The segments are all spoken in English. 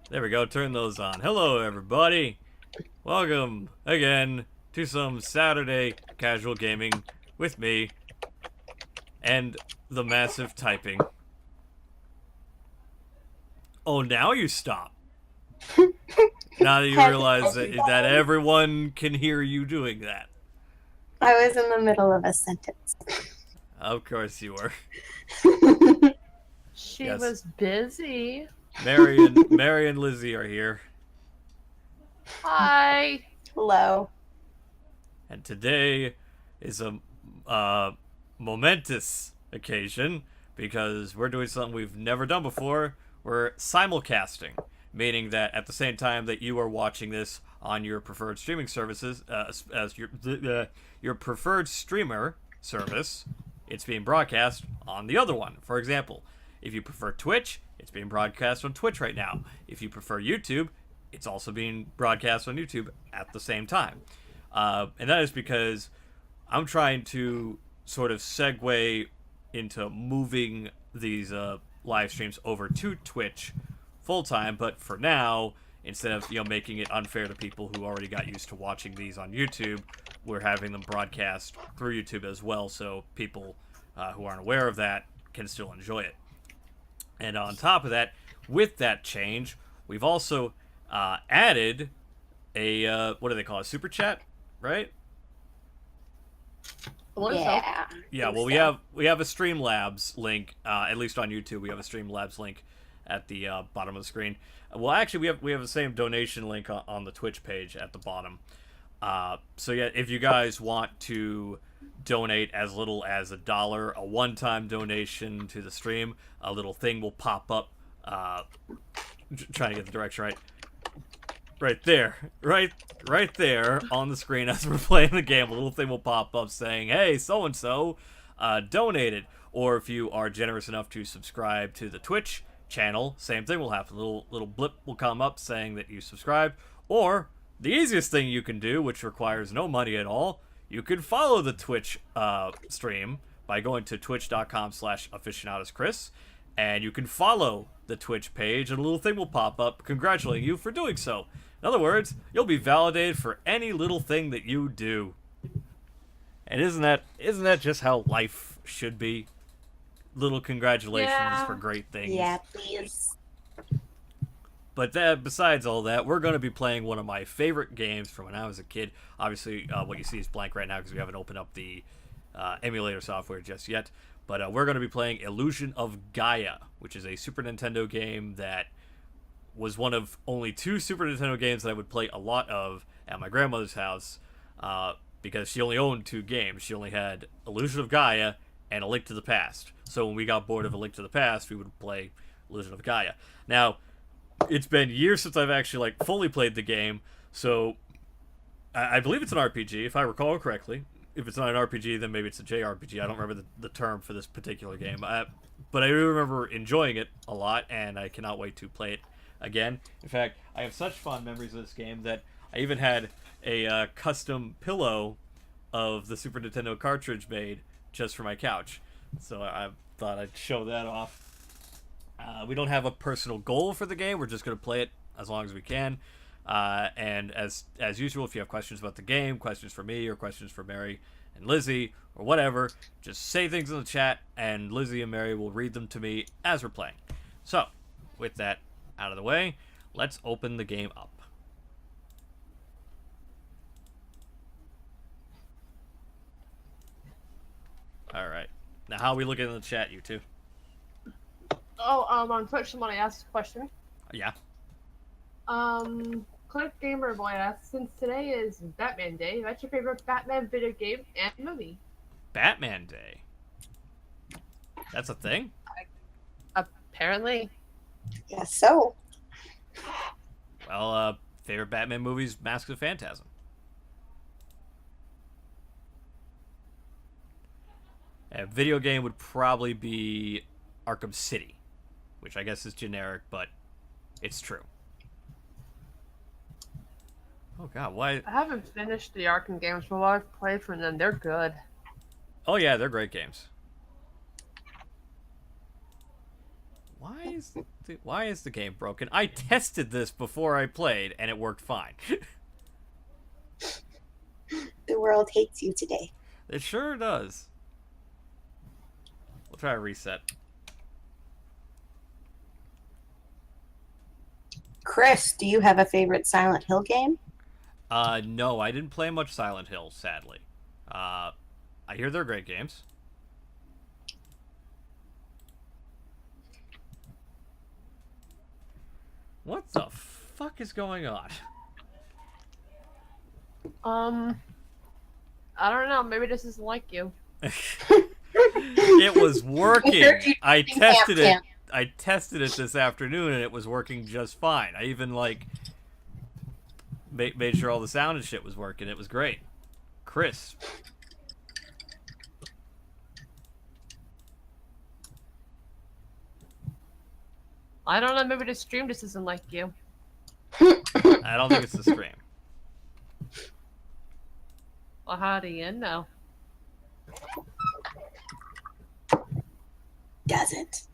There we go, turn those on. Hello everybody! Welcome again to some Saturday casual gaming with me and the massive typing. Oh, now you stop. Now that you realize that everyone can hear you doing that. I was in the middle of a sentence. Of course you were. She was busy. Mary and Lizzie are here. Hi. Hello. And today is a momentous occasion because we're doing something we've never done before. We're simulcasting, meaning that at the same time that you are watching this on your preferred streaming services, as your preferred streamer service, it's being broadcast on the other one. For example, if you prefer Twitch, it's being broadcast on Twitch right now. If you prefer YouTube, it's also being broadcast on YouTube at the same time. And that is because I'm trying to sort of segue into moving these live streams over to Twitch full time. But for now, instead of making it unfair to people who already got used to watching these on YouTube, we're having them broadcast through YouTube as well, so people who aren't aware of that can still enjoy it. And on top of that, with that change, we've also added a what do they call it? Super chat, right? Yeah. Yeah. Well, we have a Streamlabs link. At least on YouTube, we have a Streamlabs link at the bottom of the screen. Well, actually, we have the same donation link on the Twitch page at the bottom. So yeah, if you guys want to donate as little as $1, a one-time donation to the stream, a little thing will pop up. Trying to get the direction right. Right there, right there on the screen as we're playing the game, a little thing will pop up saying, "Hey, so and so donated." Or if you are generous enough to subscribe to the Twitch channel, same thing will happen. A little blip will come up saying that you subscribed. Or the easiest thing you can do, which requires no money at all, you can follow the Twitch stream by going to twitch.com/aficionadoschris, and you can follow the Twitch page, and a little thing will pop up congratulating you for doing so. In other words, you'll be validated for any little thing that you do. And isn't that just how life should be? Little congratulations for great things. Yeah, please. But besides all that, we're going to be playing one of my favorite games from when I was a kid. Obviously, what you see is blank right now because we haven't opened up the emulator software just yet. But we're going to be playing Illusion of Gaia, which is a Super Nintendo game that was one of only 2 Super Nintendo games that I would play a lot of at my grandmother's house because she only owned 2 games. She only had Illusion of Gaia and A Link to the Past. So when we got bored of A Link to the Past, we would play Illusion of Gaia. Now, it's been years since I've actually fully played the game, so I believe it's an RPG, if I recall correctly. If it's not an RPG, then maybe it's a JRPG. I don't remember the term for this particular game. But I do remember enjoying it a lot, and I cannot wait to play it again. In fact, I have such fond memories of this game that I even had a custom pillow of the Super Nintendo cartridge made just for my couch. So I thought I'd show that off. We don't have a personal goal for the game. We're just going to play it as long as we can. And as usual, if you have questions about the game, questions for me, or questions for Mary and Lizzie, or whatever, just say things in the chat, and Lizzie and Mary will read them to me as we're playing. So, with that out of the way, let's open the game up. Alright. Now, how are we looking in the chat, you two? On Twitch, someone asked a question. Yeah. Click Gamer Boy asks, since today is Batman Day, what's your favorite Batman video game and movie? Batman Day. That's a thing? Apparently. Yes, so. Well, favorite Batman movies, Mask of the Phantasm. A video game would probably be Arkham City, which I guess is generic, but it's true. Oh god, why? I haven't finished the Arkham games, but what I've played from them, they're good. Oh yeah, they're great games. Why is the game broken? I tested this before I played, and it worked fine. The world hates you today. It sure does. We'll try a reset. Chris, do you have a favorite Silent Hill game? No, I didn't play much Silent Hill, sadly. I hear they're great games. What the fuck is going on? I don't know. Maybe this isn't like you. It was working. I tested it. Camp. I tested it this afternoon, and it was working just fine. I even made sure all the sound and shit was working. It was great. Crisp. I don't know. Maybe the stream just isn't like you. I don't think it's the stream. Well, how do you know? Doesn't.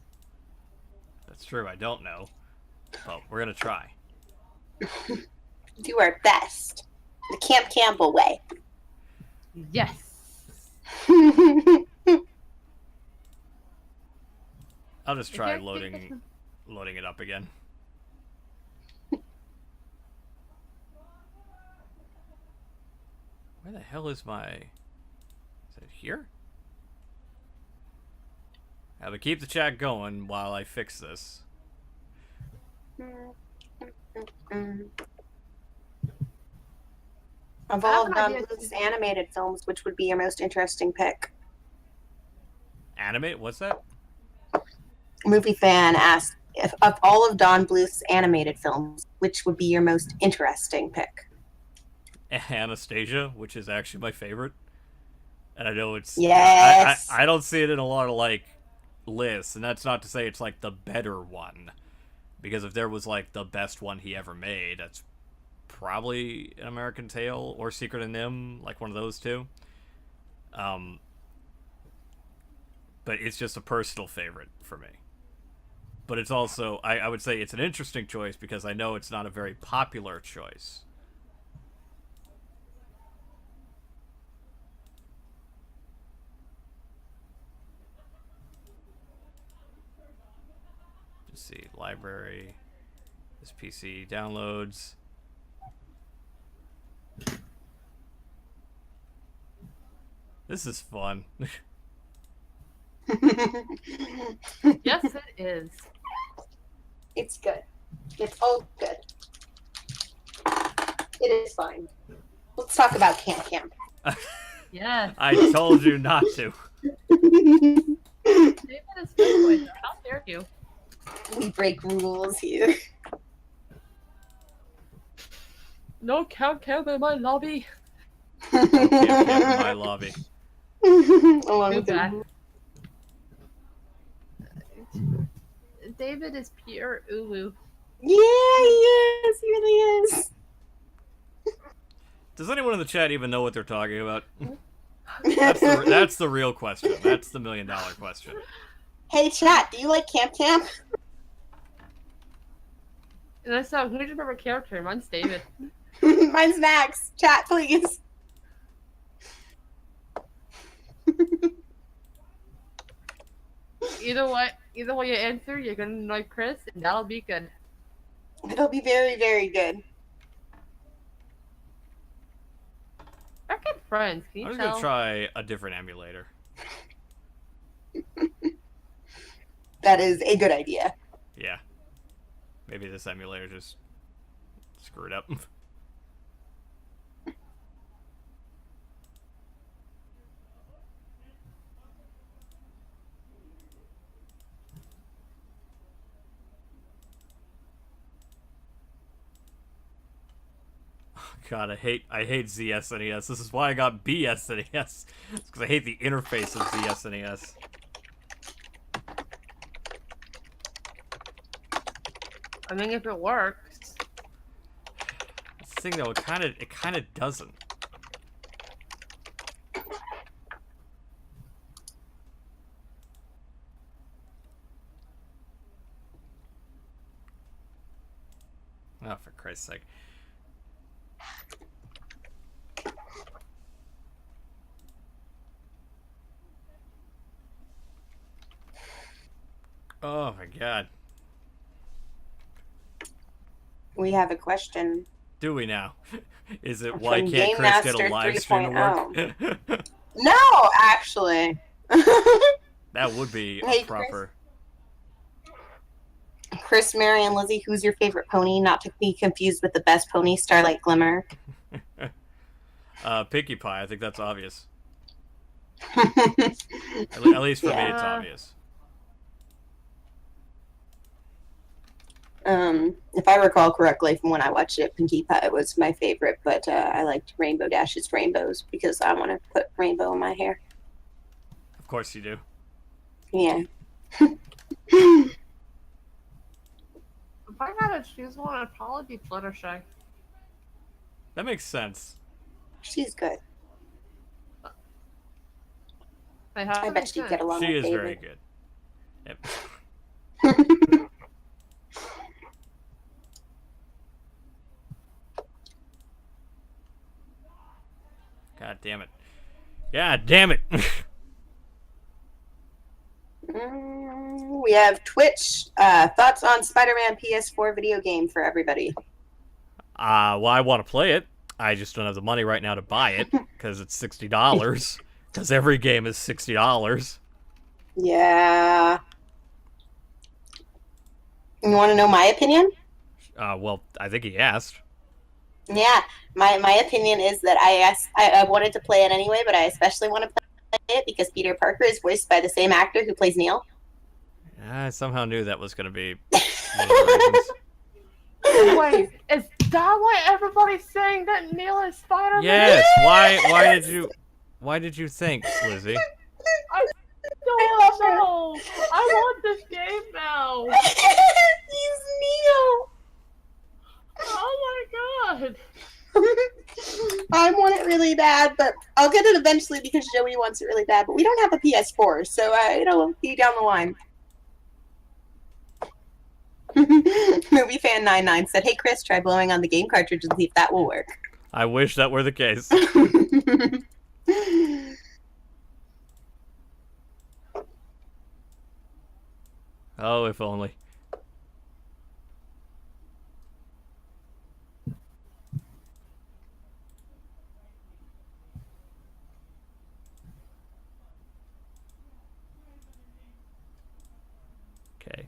That's true. I don't know. But we're gonna try. Do our best. The Camp Campbell way. Yes. I'll just try Okay. loading it up again. Where the hell is my... Is it here? Yeah, but keep the chat going while I fix this. Of I all have of an Don idea Bluth's too. animated films, which would be your most interesting pick? Animate? What's that? Movie fan asked, if of all of Don Bluth's animated films, which would be your most interesting pick? Anastasia, which is actually my favorite. And I know it's... Yes. I don't see it in a lot of, lists, and that's not to say it's, the better one. Because if there was, the best one he ever made, that's probably An American Tail or Secret of Nim, one of those two. But it's just a personal favorite for me. But it's also, I would say it's an interesting choice because I know it's not a very popular choice. Let's see, library, this PC downloads. This is fun. Yes, it is. It's good. It's all good. It is fine. Let's talk about Camp Camp. Yes. I told you not to. David is good with her. How dare you? We break rules here. No Camp in my lobby. No Camp Camp in my lobby. Along Too with bad. the... David is pure uwu. Yeah, he is. He really is. Does anyone in the chat even know what they're talking about? That's the real question. That's the $1 million question. Hey, chat, do you like Camp Camp? And that's who's your favorite character? Mine's David. Mine's Max. Chat, please. Either way you answer, you're gonna annoy Chris, and that'll be good. It'll be very, very good. We're good friends. Can you I'm just tell? gonna try a different emulator. That is a good idea. Yeah. Maybe this emulator just screwed up. God, I hate ZSNES. This is why I got BSNES. It's because I hate the interface of ZSNES. I mean, if it works. This thing though, it kind of doesn't. Oh, for Christ's sake. Oh my God. We have a question. Do we now? Is it why From can't Game Chris get a Master live stream to 3.0. work? No, actually. That would be Hey, proper. Chris, Mary, and Lizzie, who's your favorite pony? Not to be confused with the best pony, Starlight Glimmer. Pinkie Pie, I think that's obvious. At least for me, it's obvious. If I recall correctly from when I watched it, Pinkie Pie was my favorite, but I liked Rainbow Dash's rainbows because I want to put rainbow in my hair. Of course you do. Yeah. If I gotta choose one, it'd probably be Fluttershy. That makes sense. She's good. I bet she'd get along She with is David. very good. Yep. God damn it. God damn it. We have Twitch. Thoughts on Spider-Man PS4 video game for everybody? Well, I want to play it. I just don't have the money right now to buy it because it's $60. Because every game is $60. Yeah. You want to know my opinion? Well, I think he asked. Yeah, my opinion is that I wanted to play it anyway, but I especially want to play it because Peter Parker is voiced by the same actor who plays Neil. I somehow knew that was going to be one of the reasons. Wait, is that why everybody's saying that Neil is Spider-Man? Yes. Why did you think, Lizzie? I don't know. I want this game now. He's Neil. Oh my God. I want it really bad, but I'll get it eventually because Joey wants it really bad. But we don't have a PS4, so it'll be down the line. Movie fan 99 said, "Hey Chris, try blowing on the game cartridge and see if that will work." I wish that were the case. Oh, if only. Okay.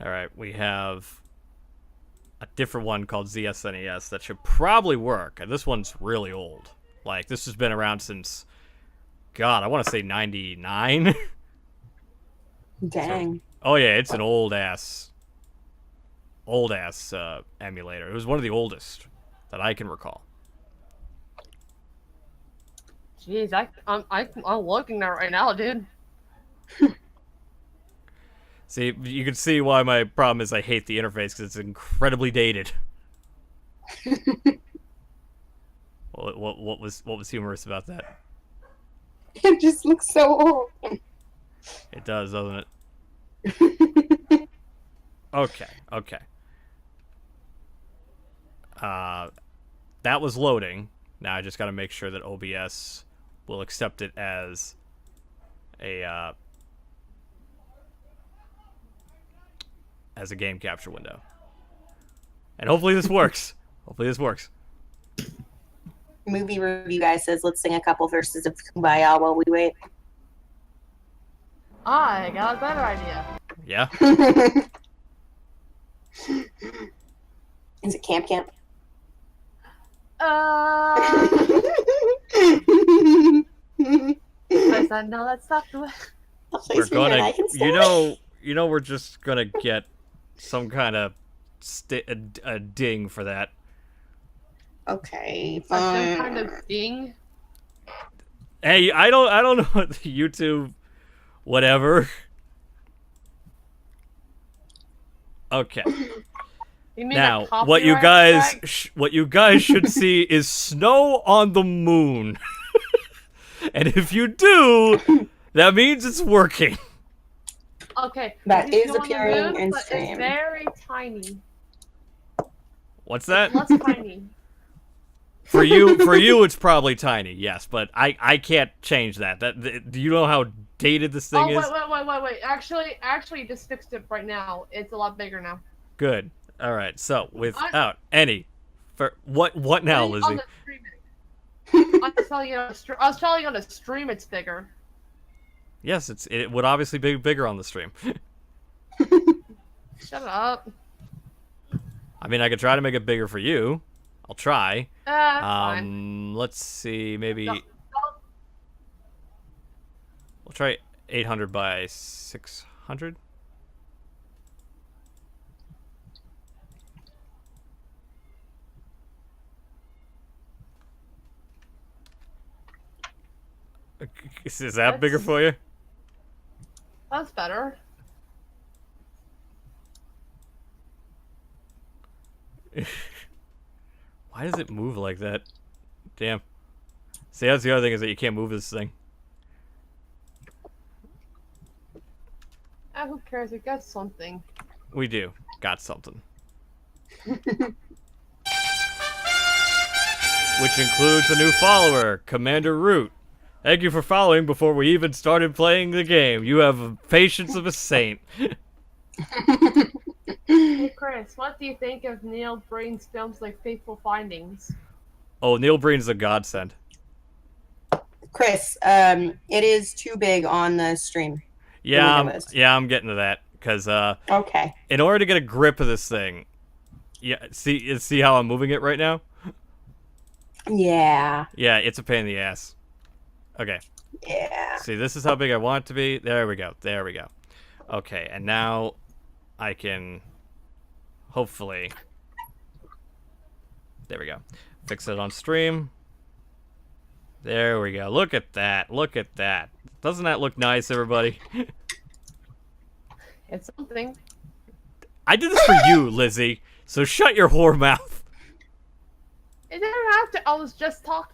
Alright, we have a different one called ZSNES that should probably work. And this one's really old. Like, this has been around since, God, I want to say 99? Dang. Oh yeah, it's an old-ass emulator. It was one of the oldest that I can recall. Jeez, I'm looking at it right now, dude. See, you can see why my problem is I hate the interface, because it's incredibly dated. What was humorous about that? It just looks so old. It does, doesn't it? Okay. That was loading. Now I just got to make sure that OBS will accept it as a game capture window. And hopefully this works. Movie review guy says, "Let's sing a couple verses of Kumbaya while we wait." I got a better idea. Yeah. Is it Camp Camp? I said, no, that's not the way. We're gonna, you know, we're just gonna get some kind of a ding for that. Okay, Some fine. kind of ding. Hey, I don't know what the YouTube, whatever. Okay. You mean Now, a what you copyright guys strike? should see is snow on the moon. And if you do, that means it's working. Okay. That it's is on the appearing moon, in but stream. It's very tiny. What's that? Less tiny. For you, it's probably tiny, yes, but I can't change that. Do you know how dated this thing is? Wait. Actually, just fixed it right now. It's a lot bigger now. Good. All right. So without any, for what now, Lizzie? On the stream, I was telling you on the stream it's bigger. Yes, it would obviously be bigger on the stream. Shut up. I mean, I could try to make it bigger for you. I'll try. Fine. Let's see, maybe No. we'll try 800 by 600. Is that bigger for you? That's better. Why does it move like that? Damn. See, that's the other thing, is that you can't move this thing. Who cares? It got something. We do. Got something. Which includes a new follower, Commander Root. Thank you for following before we even started playing the game. You have the patience of a saint. Hey Chris, what do you think of Neil Breen's films like Fateful Findings? Oh, Neil Breen's a godsend. Chris, it is too big on the stream. Yeah, I'm getting to that, because Okay. in order to get a grip of this thing, yeah, see how I'm moving it right now? Yeah. Yeah, it's a pain in the ass. Okay. Yeah. See, this is how big I want it to be. There we go. There we go. Okay, and now I can hopefully... There we go. Fix it on stream. There we go. Look at that. Look at that. Doesn't that look nice, everybody? It's something. I did this for you, Lizzie. So shut your whore mouth. It didn't have to.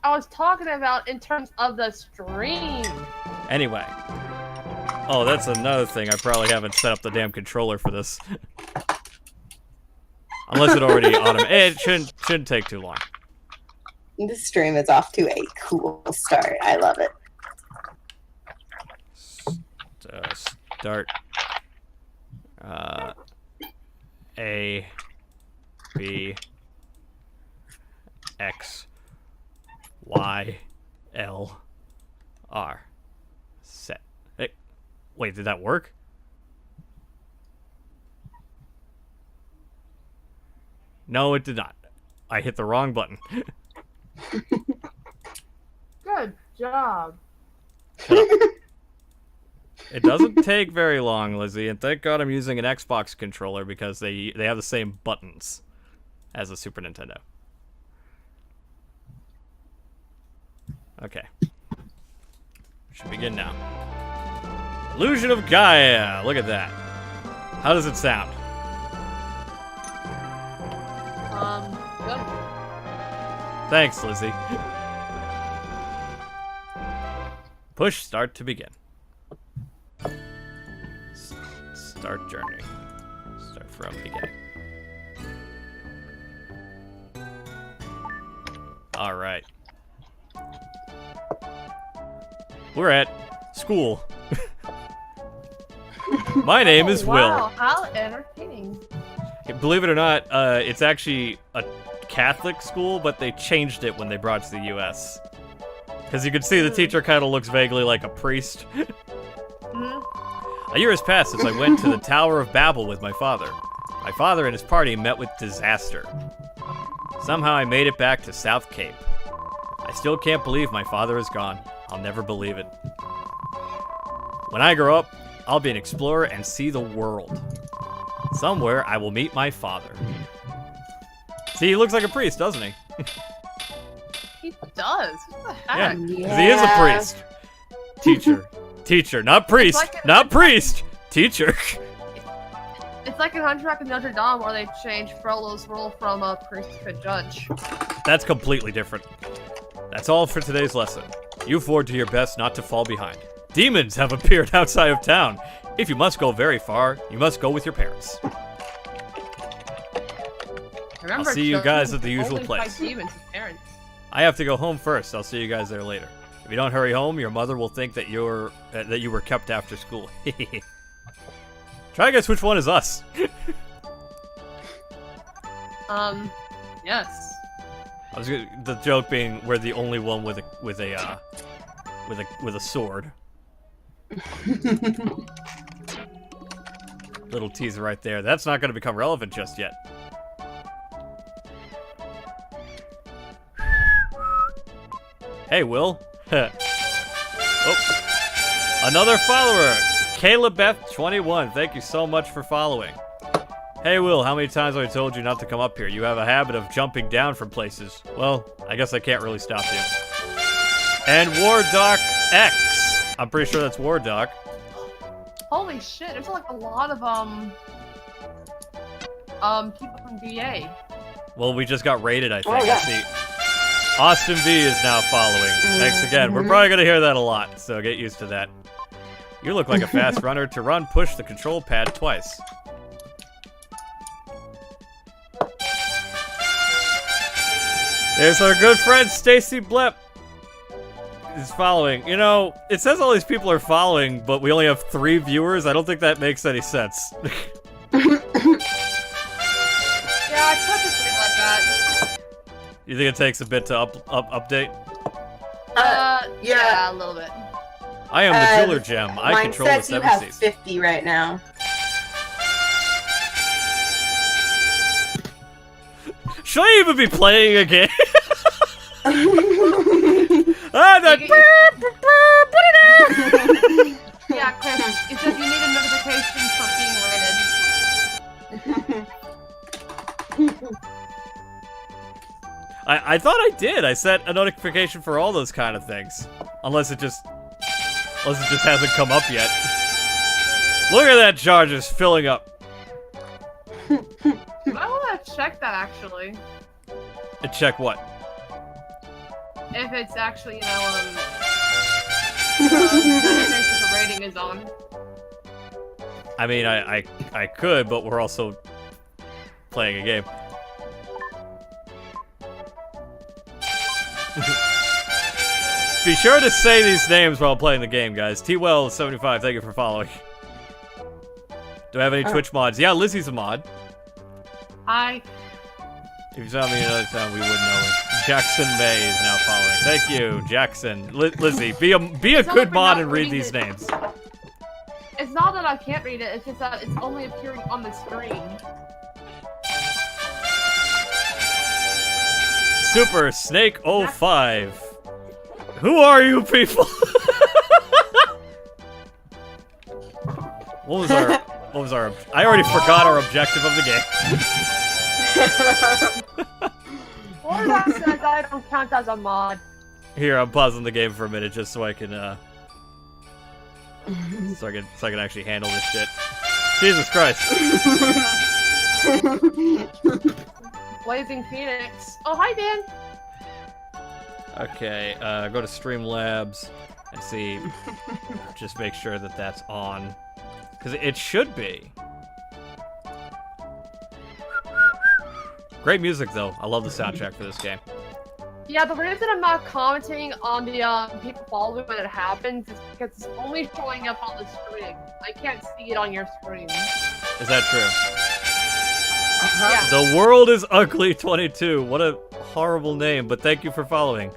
I was talking about in terms of the stream. Anyway. Oh, that's another thing. I probably haven't set up the damn controller for this. Unless it already it shouldn't take too long. This stream is off to a cool start. I love it. Start. A, B, X, Y, L, R. Set. Hey, wait, did that work? No, it did not. I hit the wrong button. Good job. Shut up. It doesn't take very long, Lizzie, and thank God I'm using an Xbox controller because they have the same buttons as the Super Nintendo. Okay. We should begin now. Illusion of Gaia! Look at that. How does it sound? Good. Thanks, Lizzie. Push start to begin. Start journey. Start from beginning. Alright. We're at school. My name is Will. Wow, how entertaining. Believe it or not, it's actually a Catholic school, but they changed it when they brought it to the US. Because you can see the teacher kind of looks vaguely like a priest. A year has passed since I went to the Tower of Babel with my father. My father and his party met with disaster. Somehow I made it back to South Cape. I still can't believe my father is gone. I'll never believe it. When I grow up, I'll be an explorer and see the world. Somewhere I will meet my father. See, he looks like a priest, doesn't he? He does. What the heck? Yeah, 'cause he is a priest. Teacher, not priest, not priest. Teacher. It's like in Hunchback of Notre Dame where they changed Frollo's role from a priest to a judge. That's completely different. That's all for today's lesson. You four do your best not to fall behind. Demons have appeared outside of town. If you must go very far, you must go with your parents. Remember, I'll see you guys at the children, usual only place. fight demons with parents. I have to go home first. I'll see you guys there later. If you don't hurry home, your mother will think that you were kept after school. Try to guess which one is us. Yes. The joke being we're the only one with a sword. Little teaser right there. That's not going to become relevant just yet. Hey, Will. Oh. Another follower. Calebeth21. Thank you so much for following. Hey, Will, how many times have I told you not to come up here? You have a habit of jumping down from places. Well, I guess I can't really stop you. And Wardoc X. I'm pretty sure that's Wardoc. Holy shit, there's like a lot of, people from VA. Well, we just got raided, I think. Oh, yeah. I see. Austin V is now following. Thanks again. We're probably going to hear that a lot, so get used to that. You look like a fast runner. To run, push the control pad twice. There's our good friend Stacy Blep. Is following. You know, it says all these people are following, but we only have 3 viewers. I don't think that makes any sense. Yeah, I touch a thing like that. You think it takes a bit to update? Yeah, a little bit. I am the jeweler gem. I mine control the says you 7 have seas. 50 right now. Should I even be playing a game? Ah, that. Yeah, Chris, it says you need a notification for being rated. I thought I did. I set a notification for all those kind of things. Unless it just hasn't come up yet. Look at that jar just filling up. I want to check that actually. Check what? If it's actually, you know, the rating is on. I mean, I could, but we're also playing a game. Be sure to say these names while playing the game, guys. T-Well75, thank you for following. Do I have any Twitch mods? Yeah, Lizzie's a mod. Hi. If you saw me another time, we wouldn't know it. Jackson May is now following. Thank you, Jackson. Lizzie, be a good mod and read these names. It's not that I can't read it, it's just that it's only appearing on the screen. Super Snake 05. Who are you people? What was our I already forgot our objective of the game. Or that says I don't count as a mod. Here, I'm pausing the game for a minute just so I can so I can actually handle this shit. Jesus Christ. Blazing Phoenix. Oh, hi, Dan. Okay, go to Streamlabs and see. Just make sure that that's on. Because it should be. Great music, though. I love the soundtrack for this game. Yeah, the reason I'm not commenting on the people following when it happens is because it's only showing up on the screen. I can't see it on your screen. Is that true? Yeah. The World is Ugly 22. What a horrible name, but thank you for following.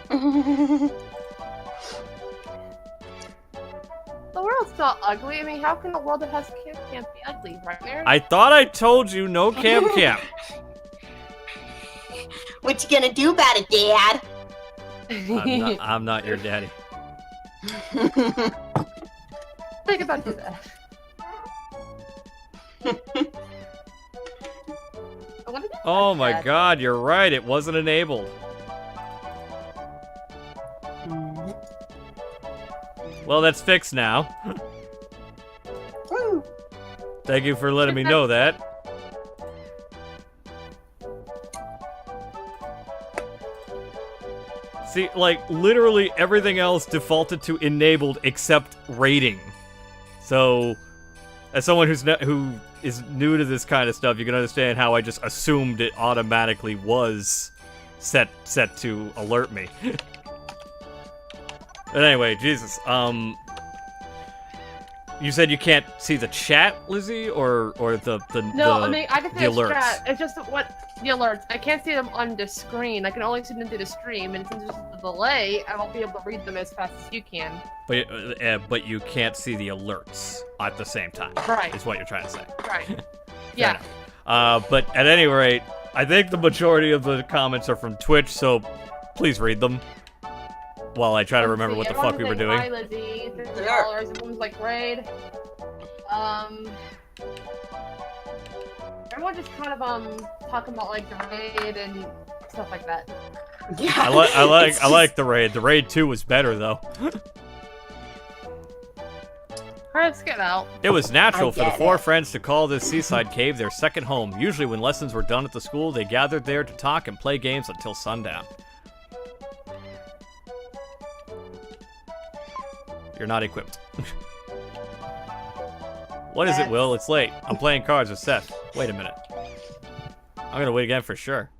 The world it's not ugly. I mean, how can a world that has camp can't be ugly, right, Mary? I thought I told you no camp. What you gonna do about it, Dad? I'm not your daddy. Think about that. Oh my god, you're right. It wasn't enabled. Well, that's fixed now. Woo. Thank you for letting me know that. See, like, literally everything else defaulted to enabled except rating. So, as someone who is new to this kind of stuff, you can understand how I just assumed it automatically was set to alert me. But anyway, Jesus, you said you can't see the chat, Lizzie, or the No, I mean, I can see the alerts. chat. It's just what the alerts. I can't see them on the screen. I can only see them through the stream, and since there's a delay, I won't be able to read them as fast as you can. But you can't see the alerts at the same time. Right. Is what you're trying to say. Right. Yeah. But at any rate, I think the majority of the comments are from Twitch, so please read them while I try to remember what the fuck we were doing. Hi, Lizzie. $50. Everyone's like, raid. Everyone just kind of talking about like the raid and stuff like that. Yeah. I like the raid. The raid 2 was better though. Alright, let's get out. It was natural for the get four it. friends to call this seaside cave their second home. Usually when lessons were done at the school, they gathered there to talk and play games until sundown. You're not equipped. What is it, Will? It's late. I'm playing cards with Seth. Wait a minute. I'm gonna wait again for sure.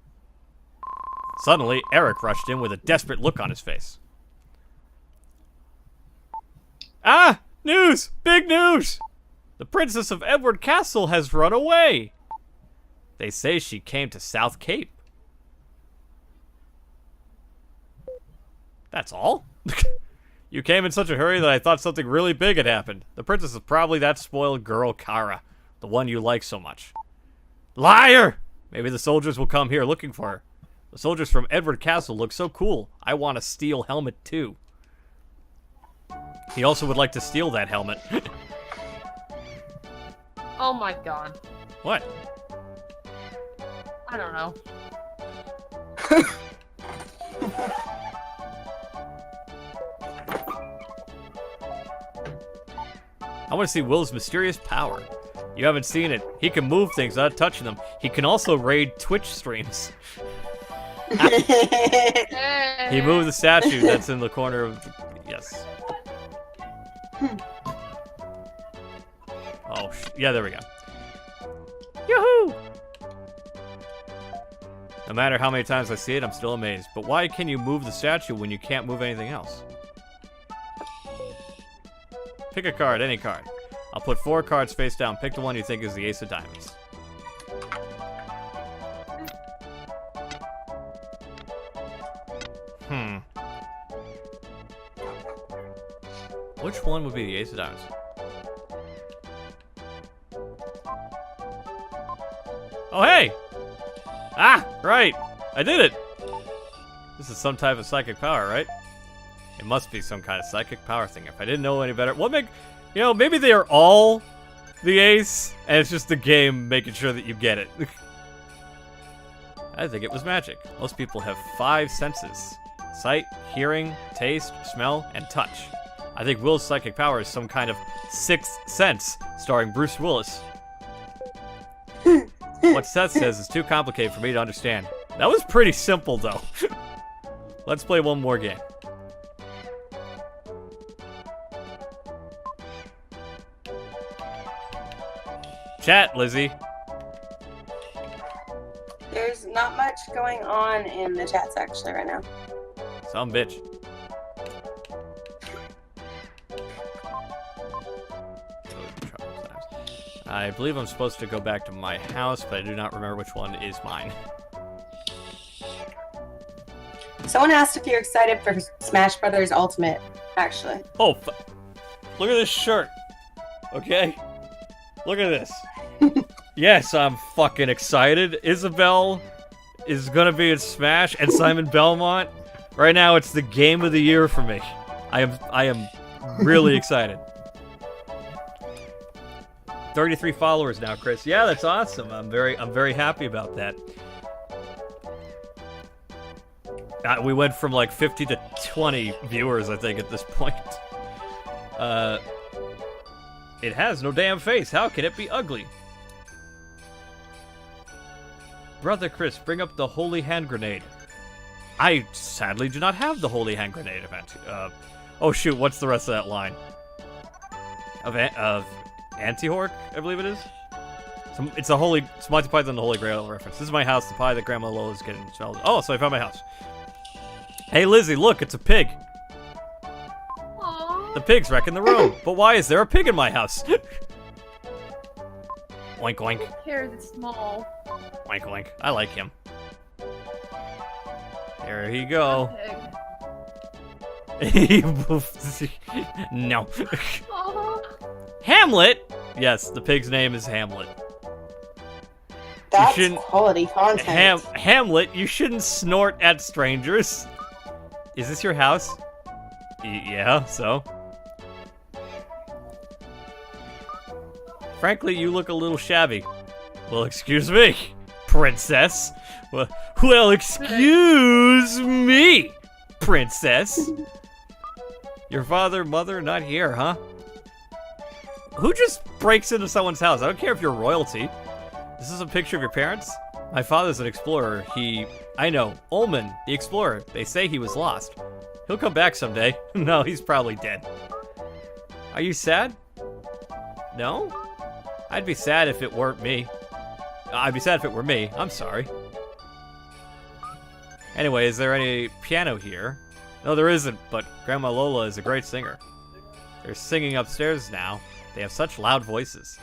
Suddenly, Eric rushed in with a desperate look on his face. Ah! News! Big news! The Princess of Edward Castle has run away! They say she came to South Cape. That's all? You came in such a hurry that I thought something really big had happened. The princess is probably that spoiled girl, Kara. The one you like so much. Liar! Maybe the soldiers will come here looking for her. The soldiers from Edward Castle look so cool. I want a steel helmet, too. He also would like to steal that helmet. Oh my god. What? I don't know. I want to see Will's mysterious power. You haven't seen it. He can move things without touching them. He can also raid Twitch streams. He moved the statue that's in the corner of the... Yes. Oh, yeah, there we go. Yoo-hoo! No matter how many times I see it, I'm still amazed. But why can you move the statue when you can't move anything else? Pick a card, any card. I'll put 4 cards face down. Pick the one you think is the ace of diamonds. Which one would be the ace of diamonds? Oh, hey! Ah, right. I did it. This is some type of psychic power, right? It must be some kind of psychic power thing. If I didn't know any better, what make... You know, maybe they are all the ace, and it's just the game making sure that you get it. I think it was magic. Most people have 5 senses. Sight, hearing, taste, smell, and touch. I think Will's psychic power is some kind of 6th sense, starring Bruce Willis. What Seth says is too complicated for me to understand. That was pretty simple, though. Let's play one more game. Chat, Lizzie. There's not much going on in the chats actually right now. Some bitch. I believe I'm supposed to go back to my house, but I do not remember which one is mine. Someone asked if you're excited for Smash Brothers Ultimate, actually. Oh, Look at this shirt. Okay? Look at this. Yes, I'm fucking excited. Isabelle is gonna be in Smash, and Simon Belmont. Right now, it's the game of the year for me. I am really excited. 33 followers now, Chris. Yeah, that's awesome. I'm very happy about that. We went from like 50 to 20 viewers, I think, at this point. It has no damn face. How can it be ugly? Brother Chris, bring up the holy hand grenade. I sadly do not have the holy hand grenade event. Oh shoot, what's the rest of that line? Of Anti-Hork, I believe it is? It's Monty Python the Holy Grail reference. This is my house, the pie that Grandma Lola's getting smelled. Oh, so I found my house. Hey Lizzie, look, it's a pig. Aww. The pig's wrecking the room. But why is there a pig in my house? Oink oink. Who cares? It's small. Oink oink. I like him. There he go. No. Aww. Hamlet? Yes, the pig's name is Hamlet. That's quality content. Hamlet, you shouldn't snort at strangers. Is this your house? Yeah, so? Frankly, you look a little shabby. Well, excuse me, princess. Well, excuse me, princess. Your father, mother, not here, huh? Who just breaks into someone's house? I don't care if you're royalty. This is a picture of your parents? My father's an explorer. I know, Ullman, the explorer. They say he was lost. He'll come back someday. No, he's probably dead. Are you sad? No? I'd be sad if it weren't me. I'd be sad if it were me. I'm sorry. Anyway, is there any piano here? No, there isn't, but Grandma Lola is a great singer. They're singing upstairs now. They have such loud voices.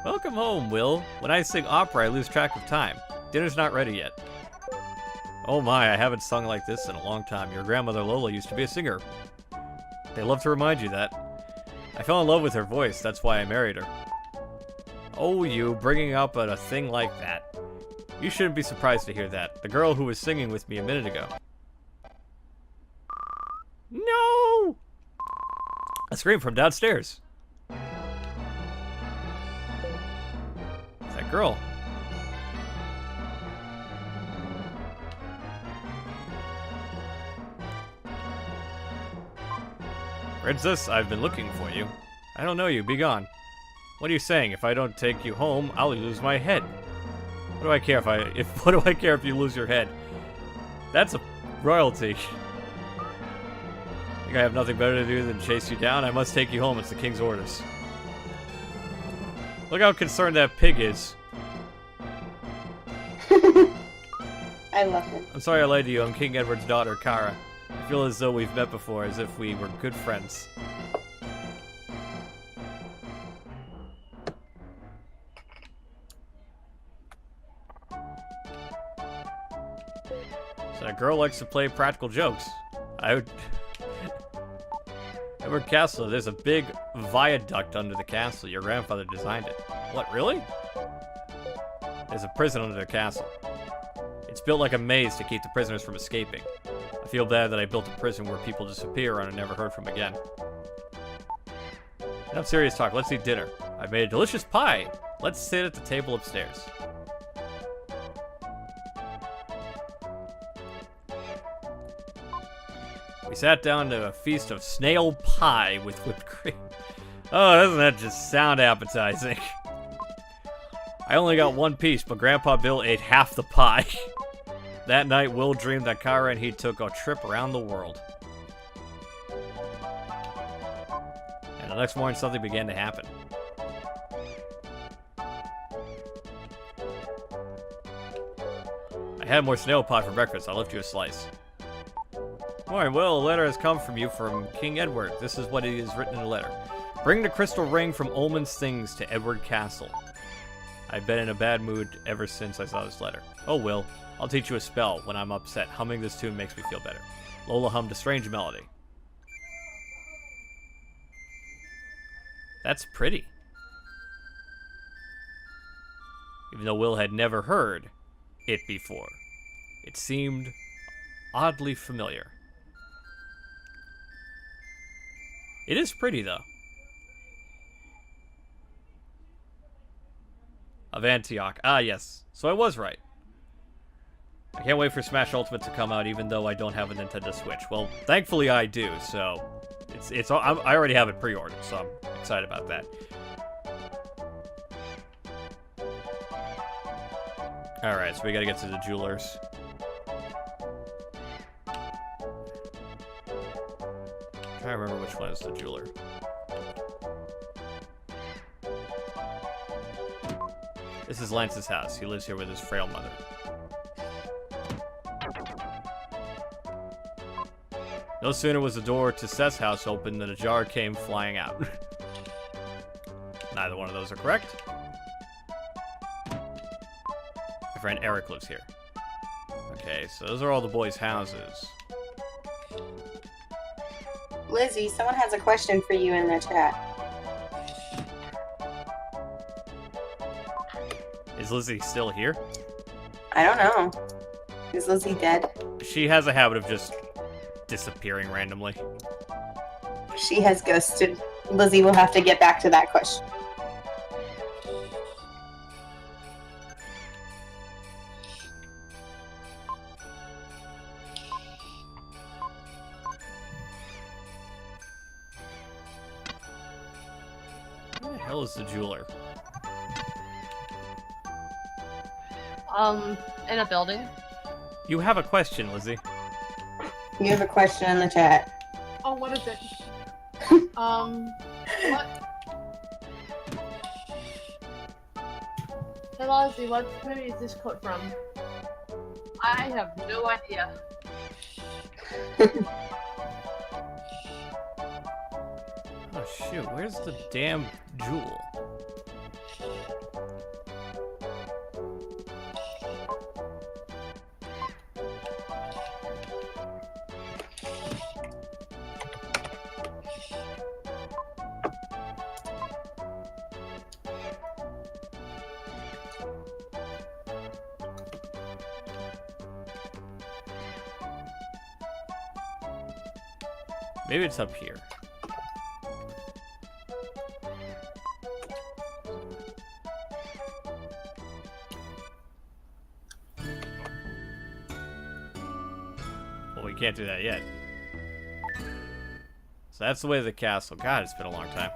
Welcome home, Will. When I sing opera, I lose track of time. Dinner's not ready yet. Oh my, I haven't sung like this in a long time. Your grandmother Lola used to be a singer. They love to remind you that. I fell in love with her voice, that's why I married her. Oh, you bringing up a thing like that. You shouldn't be surprised to hear that. The girl who was singing with me a minute ago. No! A scream from downstairs. It's that girl. Princess, I've been looking for you. I don't know you, be gone. What are you saying? If I don't take you home, I'll lose my head. What do I care what do I care if you lose your head? That's a royalty. Think I have nothing better to do than chase you down? I must take you home, it's the king's orders. Look how concerned that pig is. I love him. I'm sorry I lied to you, I'm King Edward's daughter, Kara. I feel as though we've met before, as if we were good friends. So that girl likes to play practical jokes. Edward Castle, there's a big viaduct under the castle. Your grandfather designed it. What, really? There's a prison under the castle. It's built like a maze to keep the prisoners from escaping. I feel bad that I built a prison where people disappear and are never heard from again. Enough serious talk, let's eat dinner. I've made a delicious pie. Let's sit at the table upstairs. We sat down to a feast of snail pie with whipped cream. Oh, doesn't that just sound appetizing? I only got one piece, but Grandpa Bill ate half the pie. That night, Will dreamed that Kara and he took a trip around the world. And the next morning, something began to happen. I had more snail pie for breakfast. I'll lift you a slice. Morning, Will. A letter has come from you from King Edward. This is what it is written in the letter. Bring the crystal ring from Ullman's things to Edward Castle. I've been in a bad mood ever since I saw this letter. Oh, Will, I'll teach you a spell. When I'm upset, humming this tune makes me feel better. Lola hummed a strange melody. That's pretty. Even though Will had never heard it before, it seemed oddly familiar. It is pretty, though. Of Antioch. Ah, yes. So I was right. I can't wait for Smash Ultimate to come out, even though I don't have a Nintendo Switch. Well, thankfully I do, so I already have it pre-ordered, so I'm excited about that. All right, so we gotta get to the jewelers. I'm trying to remember which one is the jeweler. This is Lance's house. He lives here with his frail mother. No sooner was the door to Seth's house open than a jar came flying out. Neither one of those are correct. My friend Eric lives here. Okay, so those are all the boys' houses. Lizzie, someone has a question for you in the chat. Is Lizzie still here? I don't know. Is Lizzie dead? She has a habit of just disappearing randomly. She has ghosted. Lizzie will have to get back to that question. Where the hell is the jeweler? In a building. You have a question, Lizzie. You have a question in the chat. Oh, what is it? What? Hey, Lozzie, what movie is this quote from? I have no idea. Oh shoot, where's the damn jewel? Maybe it's up here. Well, we can't do that yet. So that's the way to the castle. God, it's been a long time.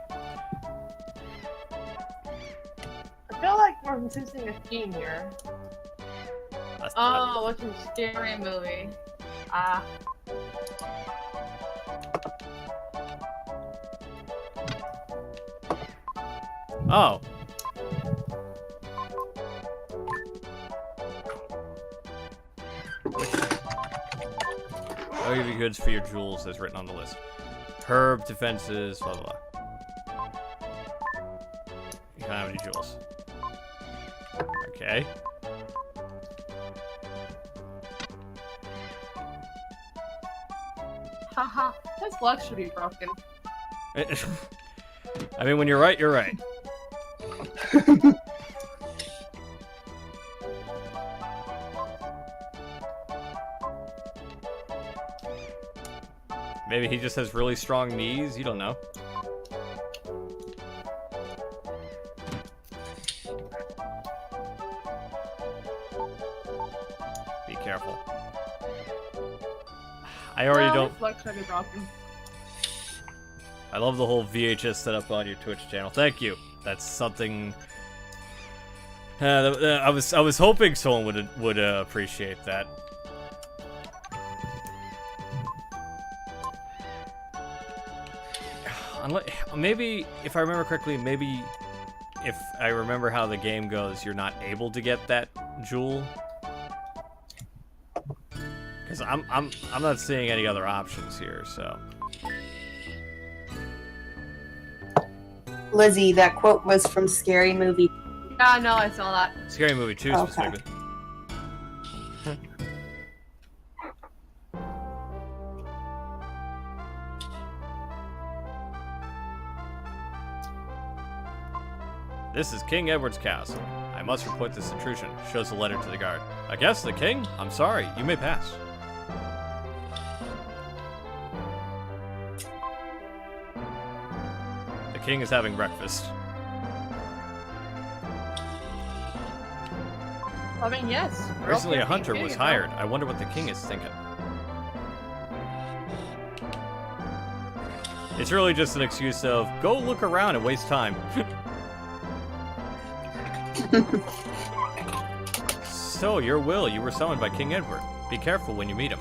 I feel like we're missing a theme here. Oh, what's a scary movie? Ah. Oh. I'll give you goods for your jewels as written on the list. Herb, defenses, blah, blah, blah. You don't have any jewels. Okay. Haha, his luck should be broken. I mean, when you're right, you're right. Maybe he just has really strong knees. You don't know. Be careful. I already don't. His luck should be broken. I love the whole VHS setup on your Twitch channel. Thank you. That's something. I was hoping someone would appreciate that. Maybe, if I remember correctly, maybe if I remember how the game goes, you're not able to get that jewel. Because I'm not seeing any other options here, so. Lizzie, that quote was from Scary Movie. Yeah, no, I saw that. Scary Movie 2 Okay. specifically. This is King Edward's castle. I must report this intrusion. Shows the letter to the guard. I guess the king? I'm sorry. You may pass. The king is having breakfast. I mean, yes. Recently, a hunter was hired. I wonder what the king is thinking. It's really just an excuse of, go look around and waste time. So, your will. You were summoned by King Edward. Be careful when you meet him.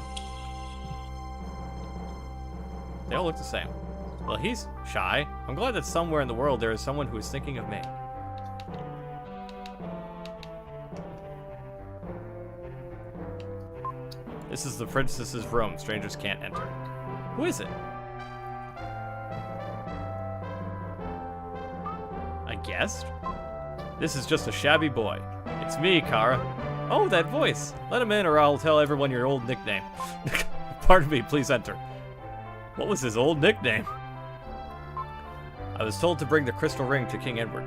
They all look the same. Well, he's shy. I'm glad that somewhere in the world there is someone who is thinking of me. This is the princess's room. Strangers can't enter. Who is it? A guest? This is just a shabby boy. It's me, Kara. Oh, that voice. Let him in or I'll tell everyone your old nickname. Pardon me, please enter. What was his old nickname? I was told to bring the crystal ring to King Edward.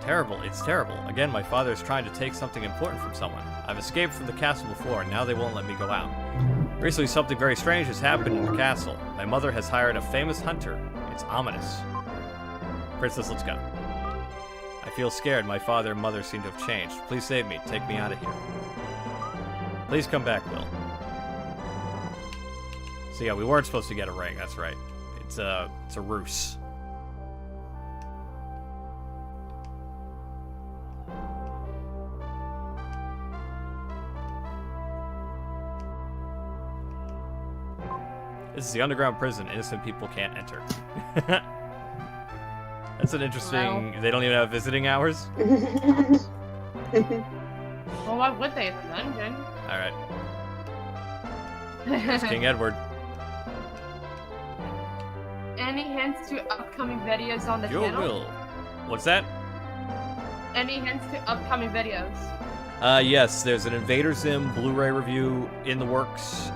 Terrible, it's terrible. Again, my father is trying to take something important from someone. I've escaped from the castle before, and now they won't let me go out. Recently, something very strange has happened in the castle. My mother has hired a famous hunter. It's ominous. Princess, let's go. I feel scared. My father and mother seem to have changed. Please save me. Take me out of here. Please come back, Will. So yeah, we weren't supposed to get a ring. That's right. It's a ruse. This is the underground prison. Innocent people can't enter. That's an interesting... Well. They don't even have visiting hours? Well, why would they? It's a dungeon. Alright. It's King Edward. Any hints to upcoming videos on the Your channel? will. What's that? Any hints to upcoming videos? Yes, there's an Invader Zim Blu-ray review in the works.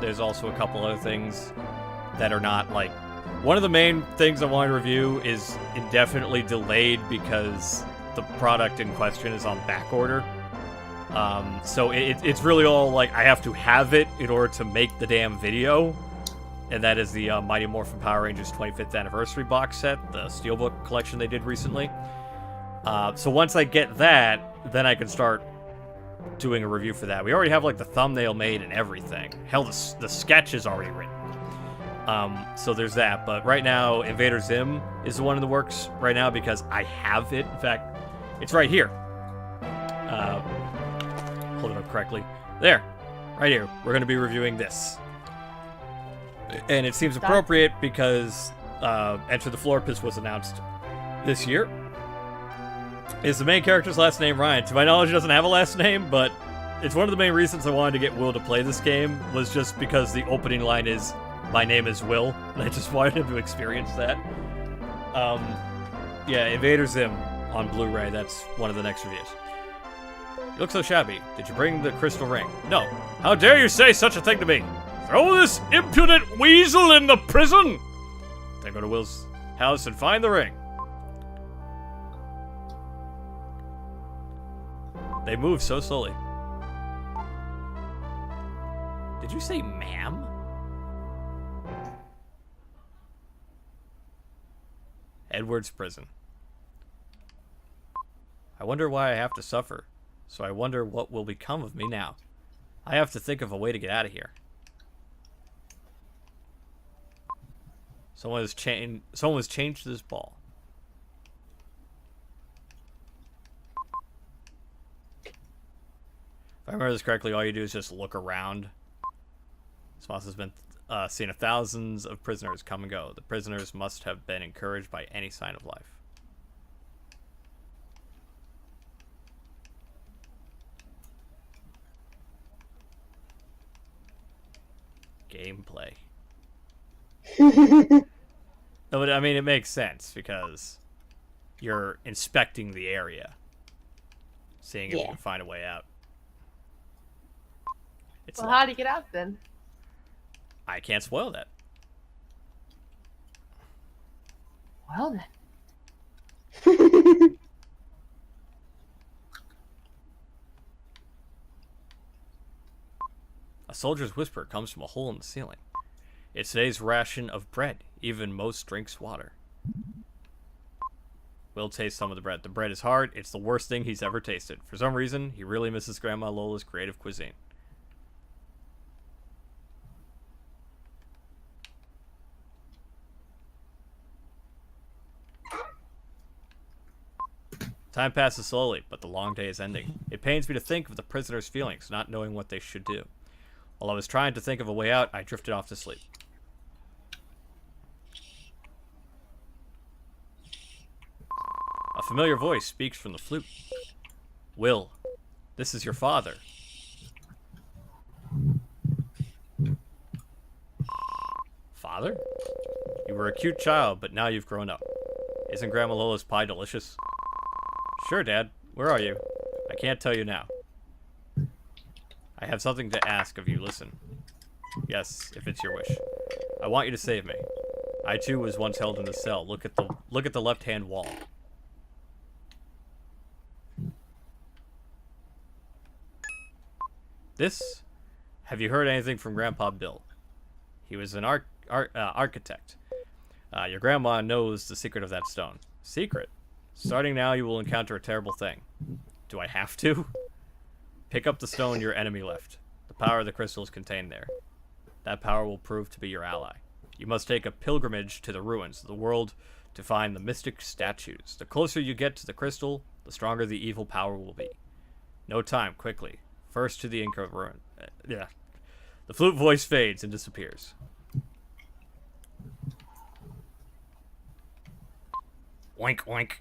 There's also a couple other things that are not, like... One of the main things I want to review is indefinitely delayed because the product in question is on back order. So it's really all, like, I have to have it in order to make the damn video. And that is the Mighty Morphin Power Rangers 25th Anniversary box set, the Steelbook collection they did recently. So once I get that, then I can start doing a review for that. We already have, like, the thumbnail made and everything. Hell, the sketch is already written. So there's that. But right now, Invader Zim is the one in the works right now because I have it. In fact, it's right here. Hold it up correctly. There. Right here. We're going to be reviewing this. And it seems appropriate because Enter the Florpus was announced this year. Is the main character's last name Ryan? To my knowledge, he doesn't have a last name, but it's one of the main reasons I wanted to get Will to play this game was just because the opening line is, "My name is Will," and I just wanted him to experience that. Yeah, Invader Zim on Blu-ray, that's one of the next reviews. You look so shabby. Did you bring the crystal ring? No. How dare you say such a thing to me? Throw this impudent weasel in the prison! Then go to Will's house and find the ring. They move so slowly. Did you say ma'am? Edward's prison. I wonder why I have to suffer. So I wonder what will become of me now. I have to think of a way to get out of here. Someone has changed this ball. If I remember this correctly, all you do is just look around. This mouse has been seen of thousands of prisoners come and go. The prisoners must have been encouraged by any sign of life. Gameplay. No, but I mean, it makes sense because you're inspecting the area, seeing if you Yeah. can find a way out. It's Well, locked. how do you get out then? I can't spoil that. Well then. A soldier's whisper comes from a hole in the ceiling. It's today's ration of bread. Even most drinks water. Will taste some of the bread. The bread is hard. It's the worst thing he's ever tasted. For some reason, he really misses Grandma Lola's creative cuisine. Time passes slowly, but the long day is ending. It pains me to think of the prisoner's feelings, not knowing what they should do. While I was trying to think of a way out, I drifted off to sleep. A familiar voice speaks from the flute. Will, this is your father. Father? You were a cute child, but now you've grown up. Isn't Grandma Lola's pie delicious? Sure, Dad. Where are you? I can't tell you now. I have something to ask of you. Listen. Yes, if it's your wish. I want you to save me. I too was once held in a cell. Look at the left-hand wall. This? Have you heard anything from Grandpa Bill? He was an architect. Your grandma knows the secret of that stone. Secret? Starting now, you will encounter a terrible thing. Do I have to? Pick up the stone your enemy left. The power of the crystal is contained there. That power will prove to be your ally. You must take a pilgrimage to the ruins of the world to find the mystic statues. The closer you get to the crystal, the stronger the evil power will be. No time, quickly. First to the Inca Ruin. Yeah. The flute voice fades and disappears. Oink, oink.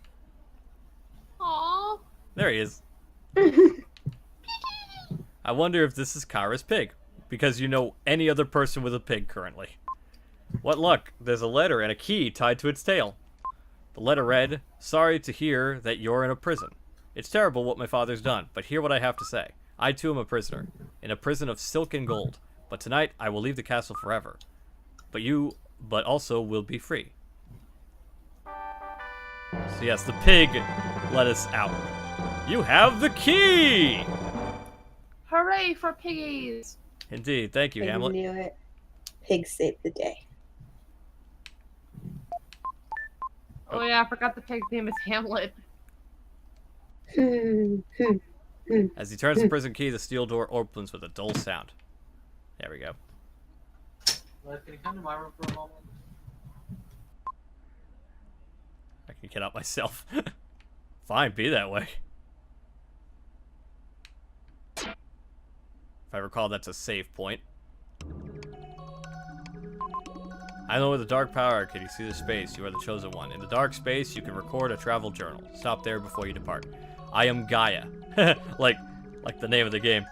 Aww. There he is. I wonder if this is Kara's pig, because you know any other person with a pig currently. What luck, there's a letter and a key tied to its tail. The letter read, "Sorry to hear that you're in a prison. It's terrible what my father's done, but hear what I have to say. I too am a prisoner, in a prison of silk and gold, but tonight I will leave the castle forever. But also will be free." So yes, the pig let us out. You have the key! Hooray for piggies! Indeed, thank you, I Hamlet. knew it. Pig saved the day. Oh yeah, I forgot the pig's name is Hamlet. As he turns the prison key, the steel door opens with a dull sound. There we go. Can you come to my room for a moment? I can get out myself. Fine, be that way. If I recall, that's a save point. I know with the dark power, can you see the space? You are the chosen one. In the dark space, you can record a travel journal. Stop there before you depart. I am Gaia. like the name of the game.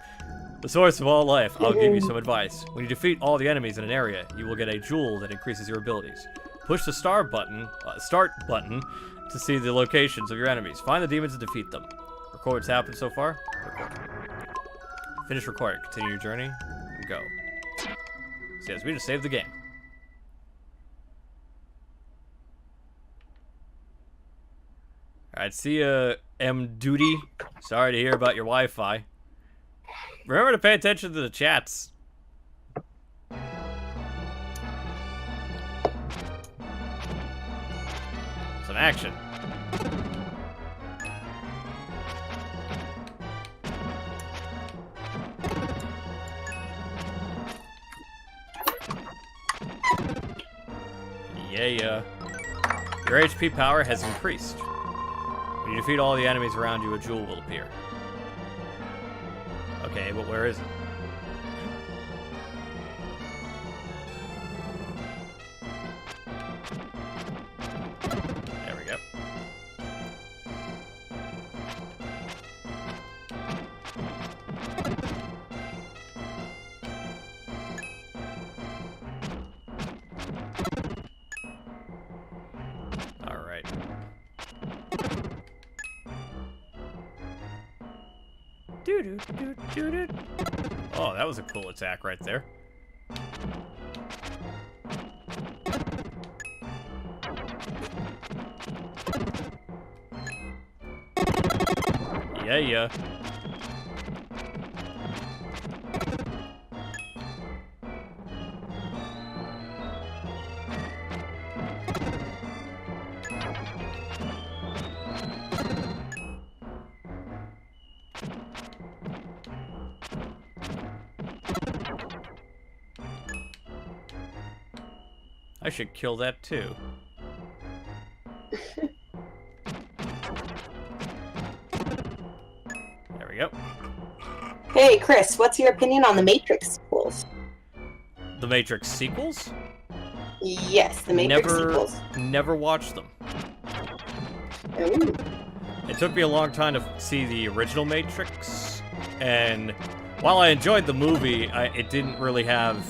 The source of all life. I'll give you some advice. When you defeat all the enemies in an area, you will get a jewel that increases your abilities. Push the start button to see the locations of your enemies. Find the demons and defeat them. Record what's happened so far. Record. Finish recording. Continue your journey. And go. So yes, we just saved the game. Alright, see ya, M. Duty. Sorry to hear about your Wi-Fi. Remember to pay attention to the chats. Some action. Yeah. Your HP power has increased. When you defeat all the enemies around you, a jewel will appear. Okay, but where is it? There we go. Alright. Oh, that was a cool attack right there. Yeah. I should kill that too. There we go. Hey, Chris, what's your opinion on the Matrix sequels? The Matrix sequels? Yes, the Matrix sequels. Never watched them. Ooh. It took me a long time to see the original Matrix, and while I enjoyed the movie, it didn't really have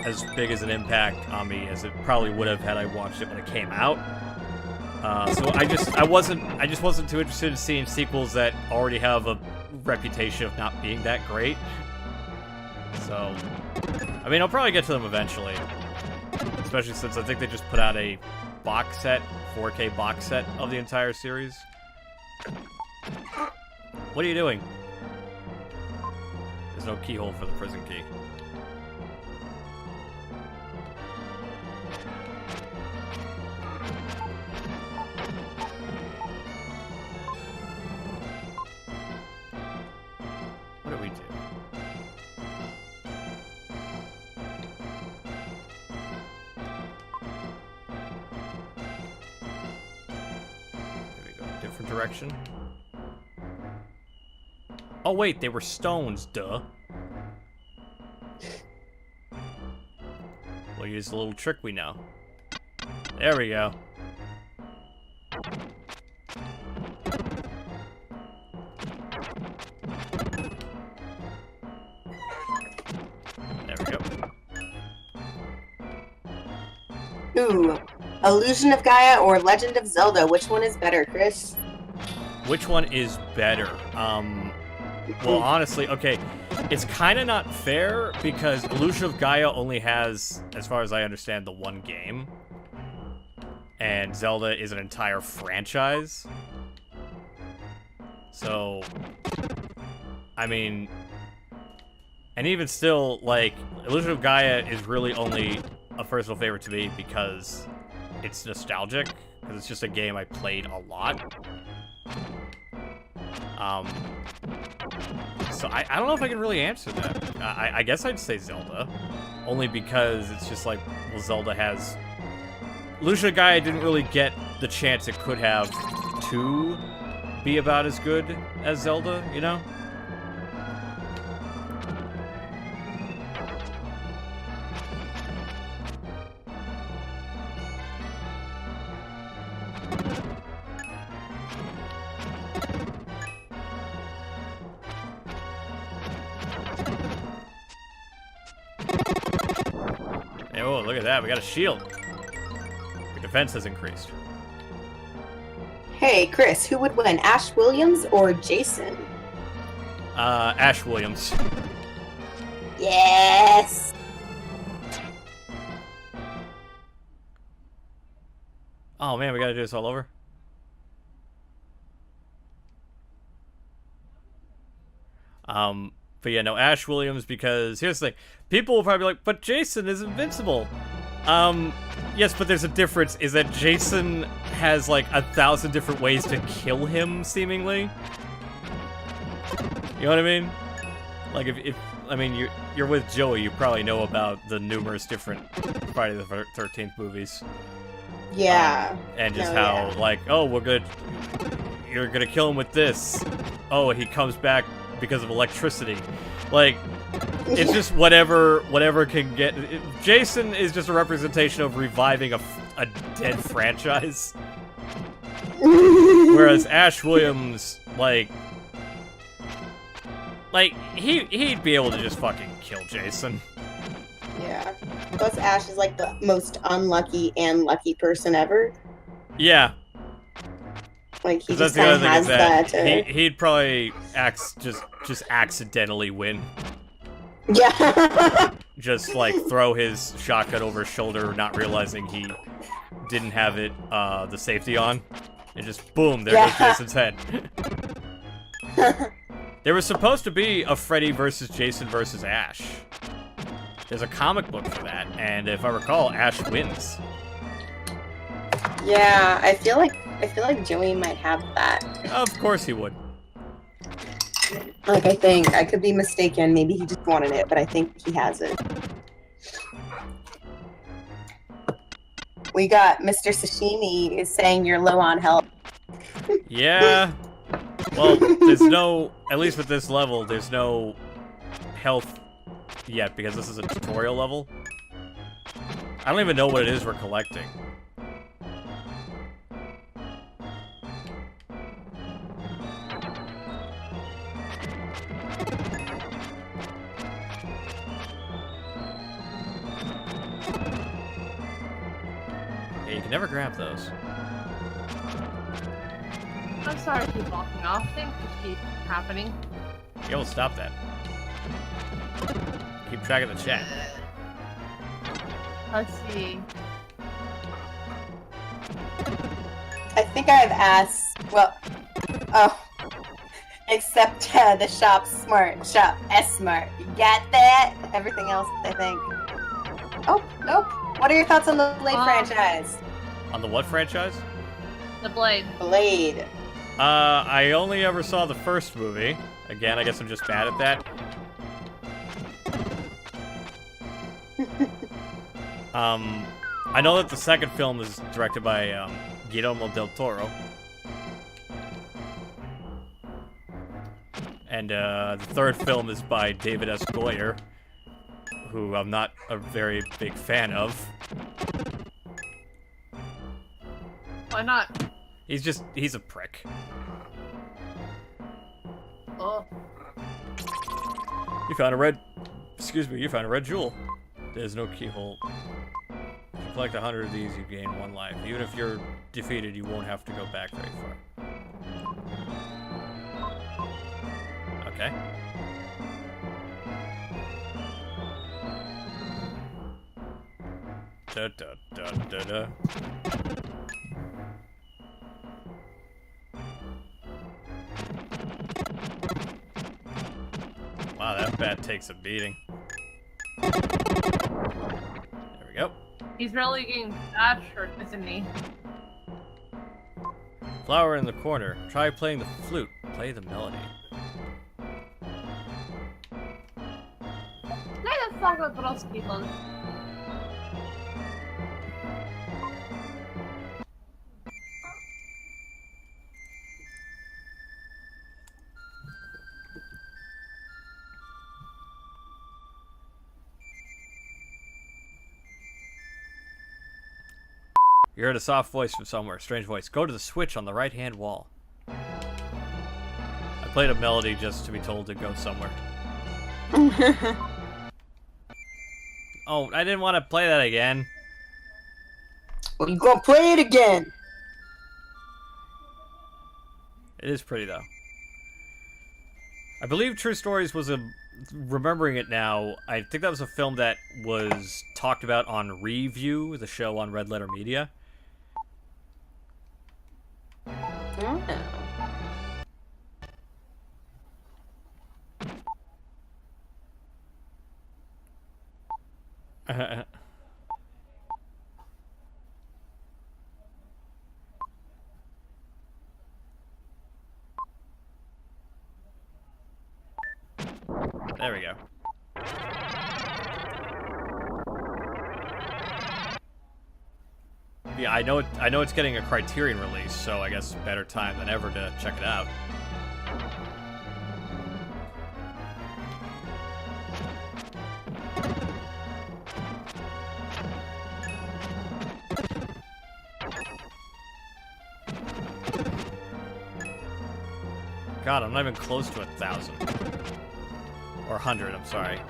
as big as an impact on me as it probably would have had I watched it when it came out. So I just wasn't too interested in seeing sequels that already have a reputation of not being that great. So, I mean, I'll probably get to them eventually, especially since I think they just put out a box set, 4K box set of the entire series. What are you doing? There's no keyhole for the prison key. What do we do? Here we go. Different direction. Oh wait, they were stones, duh. We'll use the little trick we know. There we go. There we go. Ooh, Illusion of Gaia or Legend of Zelda? Which one is better, Chris? Which one is better? Well, honestly, okay, it's kind of not fair because Illusion of Gaia only has, as far as I understand, the one game. And Zelda is an entire franchise. So, I mean, and even still, like, Illusion of Gaia is really only a personal favorite to me because it's nostalgic, because it's just a game I played a lot. So I don't know if I can really answer that. I guess I'd say Zelda, only because it's just like, well, Zelda has... Illusion of Gaia didn't really get the chance it could have to be about as good as Zelda, you know? Oh, look at that. We got a shield. The defense has increased. Hey, Chris, who would win, Ash Williams or Jason? Ash Williams. Yes! Oh man, we gotta do this all over? But yeah, no, Ash Williams, because here's the thing. People will probably be like, but Jason is invincible. Yes, but there's a difference, is that Jason has like 1,000 different ways to kill him, seemingly. You know what I mean? Like, if I mean, you're with Joey, you probably know about the numerous different Friday the 13th movies. Yeah. And just how, like, oh, you're gonna kill him with this. Oh, he comes back because of electricity. Like, it's just whatever can get... Jason is just a representation of reviving a dead franchise. Whereas Ash Williams, like, he'd be able to just fucking kill Jason. Yeah. Plus, Ash is like the most unlucky and lucky person ever. Yeah. Like he 'Cause just that's the kind other of thing has is that that. he'd probably just accidentally win. Yeah. Just like throw his shotgun over his shoulder, not realizing he didn't have it the safety on, and just boom, there goes Jason's head. There was supposed to be a Freddy versus Jason versus Ash. There's a comic book for that, and if I recall, Ash wins. Yeah, I feel like Joey might have that. Of course he would. Like I think I could be mistaken. Maybe he just wanted it, but I think he has it. We got Mr. Sashimi is saying you're low on health. Yeah. Well, there's no, at least with this level, there's no health yet because this is a tutorial level. I don't even know what it is we're collecting. Yeah, you can never grab those. I'm sorry to keep walking off. Things just keep happening. Yeah, we'll stop that. Keep track of the chat. Let's see. I think I've asked. Well, oh, except the shop smart, shop S-smart. You got that? Everything else, I think. Oh, nope. What are your thoughts on the Blade franchise? On the what franchise? The Blade. Blade. I only ever saw the first movie. Again, I guess I'm just bad at that. I know that the second film is directed by Guillermo del Toro. And the third film is by David S. Goyer, who I'm not a very big fan of. Why not? He's a prick. Oh. You found a red jewel. There's no keyhole. If you collect 100 of these, you gain 1 life. Even if you're defeated, you won't have to go back very far. Okay. Da da da da da. Wow, that bat takes a beating. There we go. He's really getting that shirt, isn't he? Flower in the corner. Try playing the flute. Play the melody. Play the song with those people. You heard a soft voice from somewhere. Strange voice. Go to the switch on the right-hand wall. I played a melody just to be told to go somewhere. Oh, I didn't want to play that again. Well, you gonna play it again? It is pretty, though. I believe True Stories was a... Remembering it now, I think that was a film that was talked about on Review, the show on Red Letter Media. There we go. Yeah, I know it's getting a Criterion release, so I guess better time than ever to check it out. God, I'm not even close to 1,000. Or 100, I'm sorry.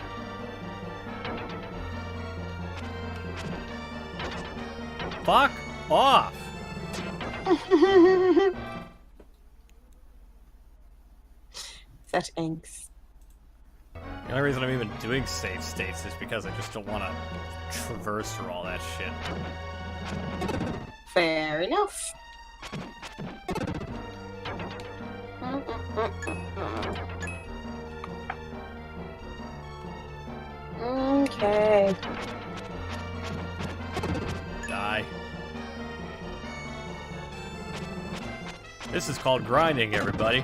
Fuck off! such angst. The only reason I'm even doing save states is because I just don't want to traverse through all that shit. Fair enough. Okay. Die. This is called grinding, everybody.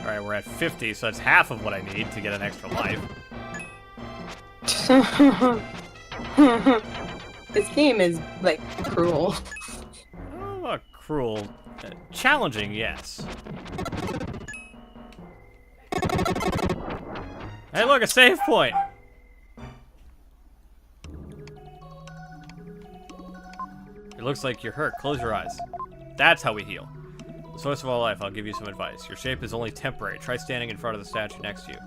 Alright, we're at 50, so that's half of what I need to get an extra life. This game is, like, cruel. Oh, not cruel. Challenging, yes. Hey, look, a save point! It looks like you're hurt. Close your eyes. That's how we heal. The source of all life, I'll give you some advice. Your shape is only temporary. Try standing in front of the statue next to you.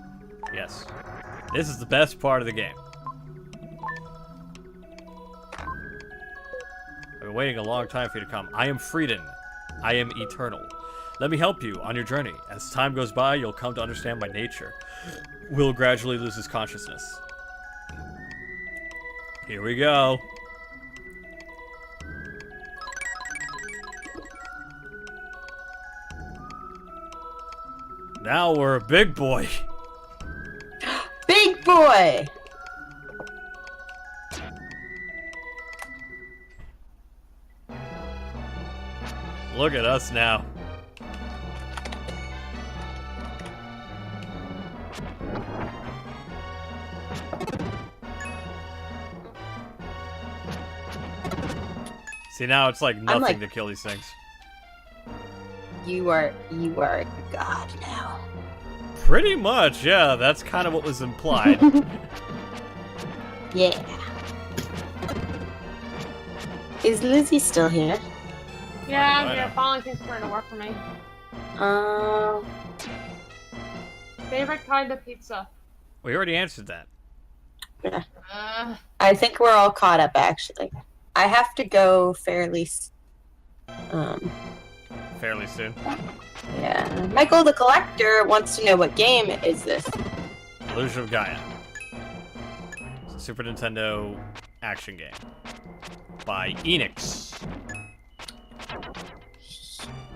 Yes. This is the best part of the game. I've been waiting a long time for you to come. I am Frieden. I am eternal. Let me help you on your journey. As time goes by, you'll come to understand my nature. Will gradually lose his consciousness. Here we go. Now we're a big boy. Big boy! Look at us now. See, now it's like nothing to kill these things. You are a god now. Pretty much, yeah. That's kind of what was implied. Yeah. Is Lizzie still here? Yeah, yeah, finally things starting to work for me. Favorite kind of pizza? We already answered that. Yeah. I think we're all caught up, actually. I have to go fairly soon. Yeah. Michael the Collector wants to know what game is this? Illusion of Gaia. It's a Super Nintendo action game by Enix.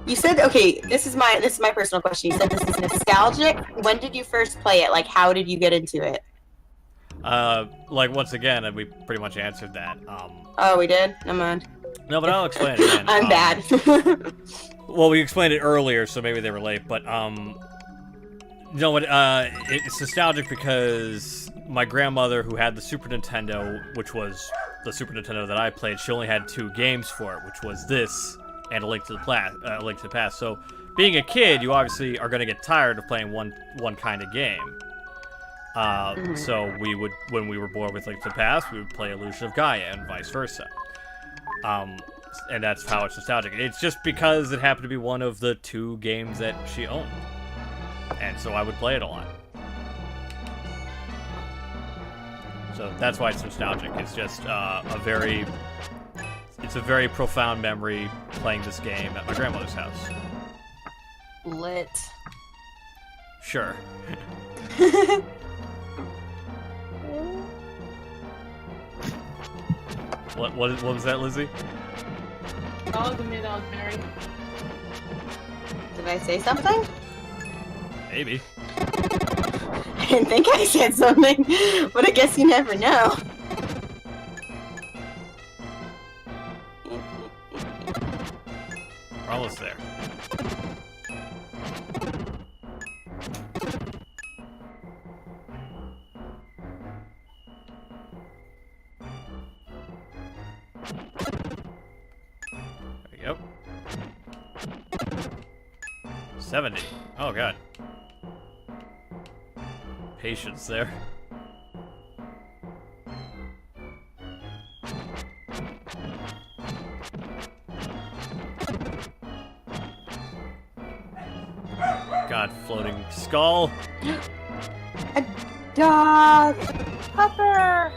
You said, okay, this is my personal question. You said this is nostalgic. When did you first play it? Like, how did you get into it? Like, once again, we pretty much answered that. Oh, we did? Never mind. No, but I'll explain it again. I'm bad. Well, we explained it earlier, so maybe they were late, but, you know what, it's nostalgic because my grandmother, who had the Super Nintendo, which was the Super Nintendo that I played, she only had 2 games for it, which was this and A Link to the Past. So, being a kid, you obviously are going to get tired of playing one kind of game. So we would, when we were bored with Link to the Past, we would play Illusion of Gaia and vice versa. And that's how it's nostalgic. It's just because it happened to be one of the 2 games that she owned. And so I would play it a lot. So that's why it's nostalgic. It's just it's a very profound memory playing this game at my grandmother's house. Lit. Sure. What was that, Lizzie? That was me, that was Mary. Did I say something? Maybe. I didn't think I said something, but I guess you never know. We're almost there. There we go. 70. Oh god. Patience there. God, floating skull. A dog! Pupper!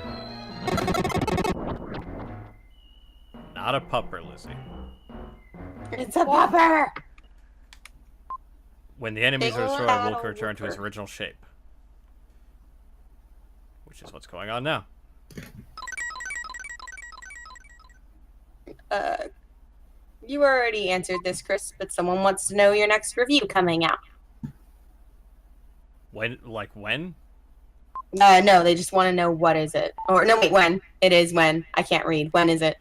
Not a pupper, Lizzie. It's a pupper! When the enemies are Big destroyed, battle Will return to his whooper. original shape. Which is what's going on now. You already answered this, Chris, but someone wants to know your next review coming out. When? Like when? No, they just want to know what is it. Or no, wait, when? It is when. I can't read. When is it?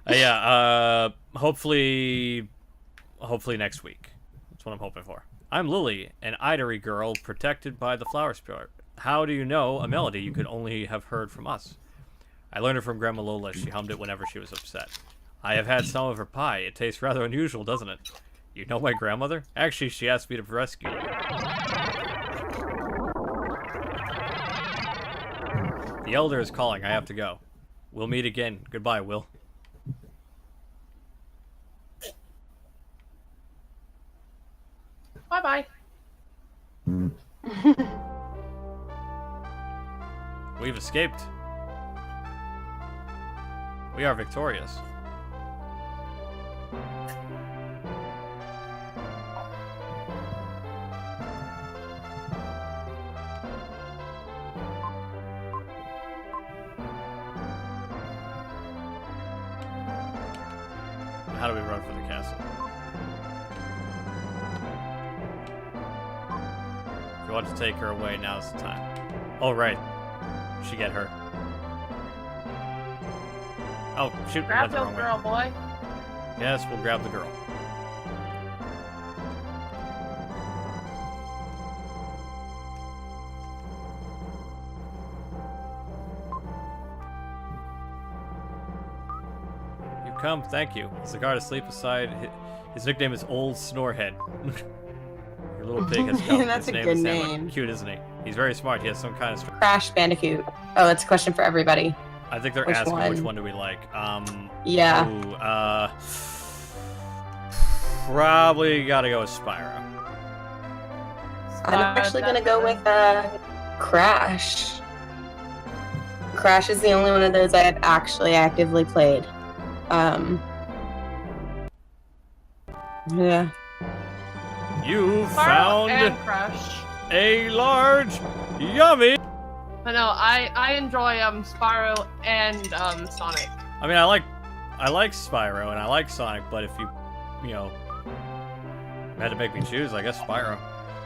Yeah, hopefully next week. That's what I'm hoping for. I'm Lily, an Idery girl protected by the flower spirit. How do you know a melody you could only have heard from us? I learned it from Grandma Lola. She hummed it whenever she was upset. I have had some of her pie. It tastes rather unusual, doesn't it? You know my grandmother? Actually, she asked me to rescue you. The elder is calling. I have to go. We'll meet again. Goodbye, Will. Bye-bye. We've escaped. We are victorious. How do we run for the castle? If you want to take her away, now's the time. Oh, right. She get her. Oh, shoot. Grab the the wrong way. girl, boy. Yes, we'll grab the girl. You come, thank you. Is the guard asleep aside? His nickname is Old Snorehead. Your little pig has come. That's His a name good is Hamlet. name. Cute, isn't he? He's very smart. He has some kind of... Crash Bandicoot. Oh, that's a question for everybody. I think they're Which asking which one? one do we like. Yeah. Ooh, probably gotta go with Spyro. I'm actually gonna go with Crash. Crash is the only one of those I have actually actively played. Yeah. You Spyro found and Crash. a large yummy. I know. I enjoy Spyro and Sonic. I mean, I like Spyro and I like Sonic, but if you had to make me choose, I guess Spyro.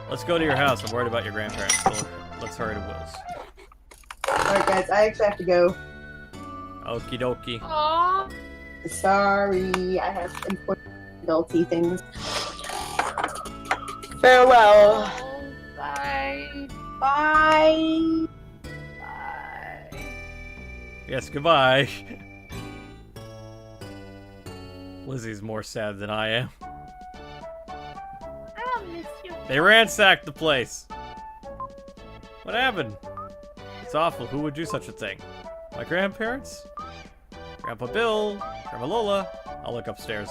Let's go to your house. I'm worried about your grandparents. So let's hurry to Will's. Alright, guys, I actually have to go. Okie dokie. Aww. Sorry, I have important adulty things. Farewell. Bye. Bye. Bye. Yes, goodbye. Lizzie's more sad than I am. I miss you. They ransacked the place. What happened? It's awful. Who would do such a thing? My grandparents? Grandpa Bill? Grandma Lola? I'll look upstairs.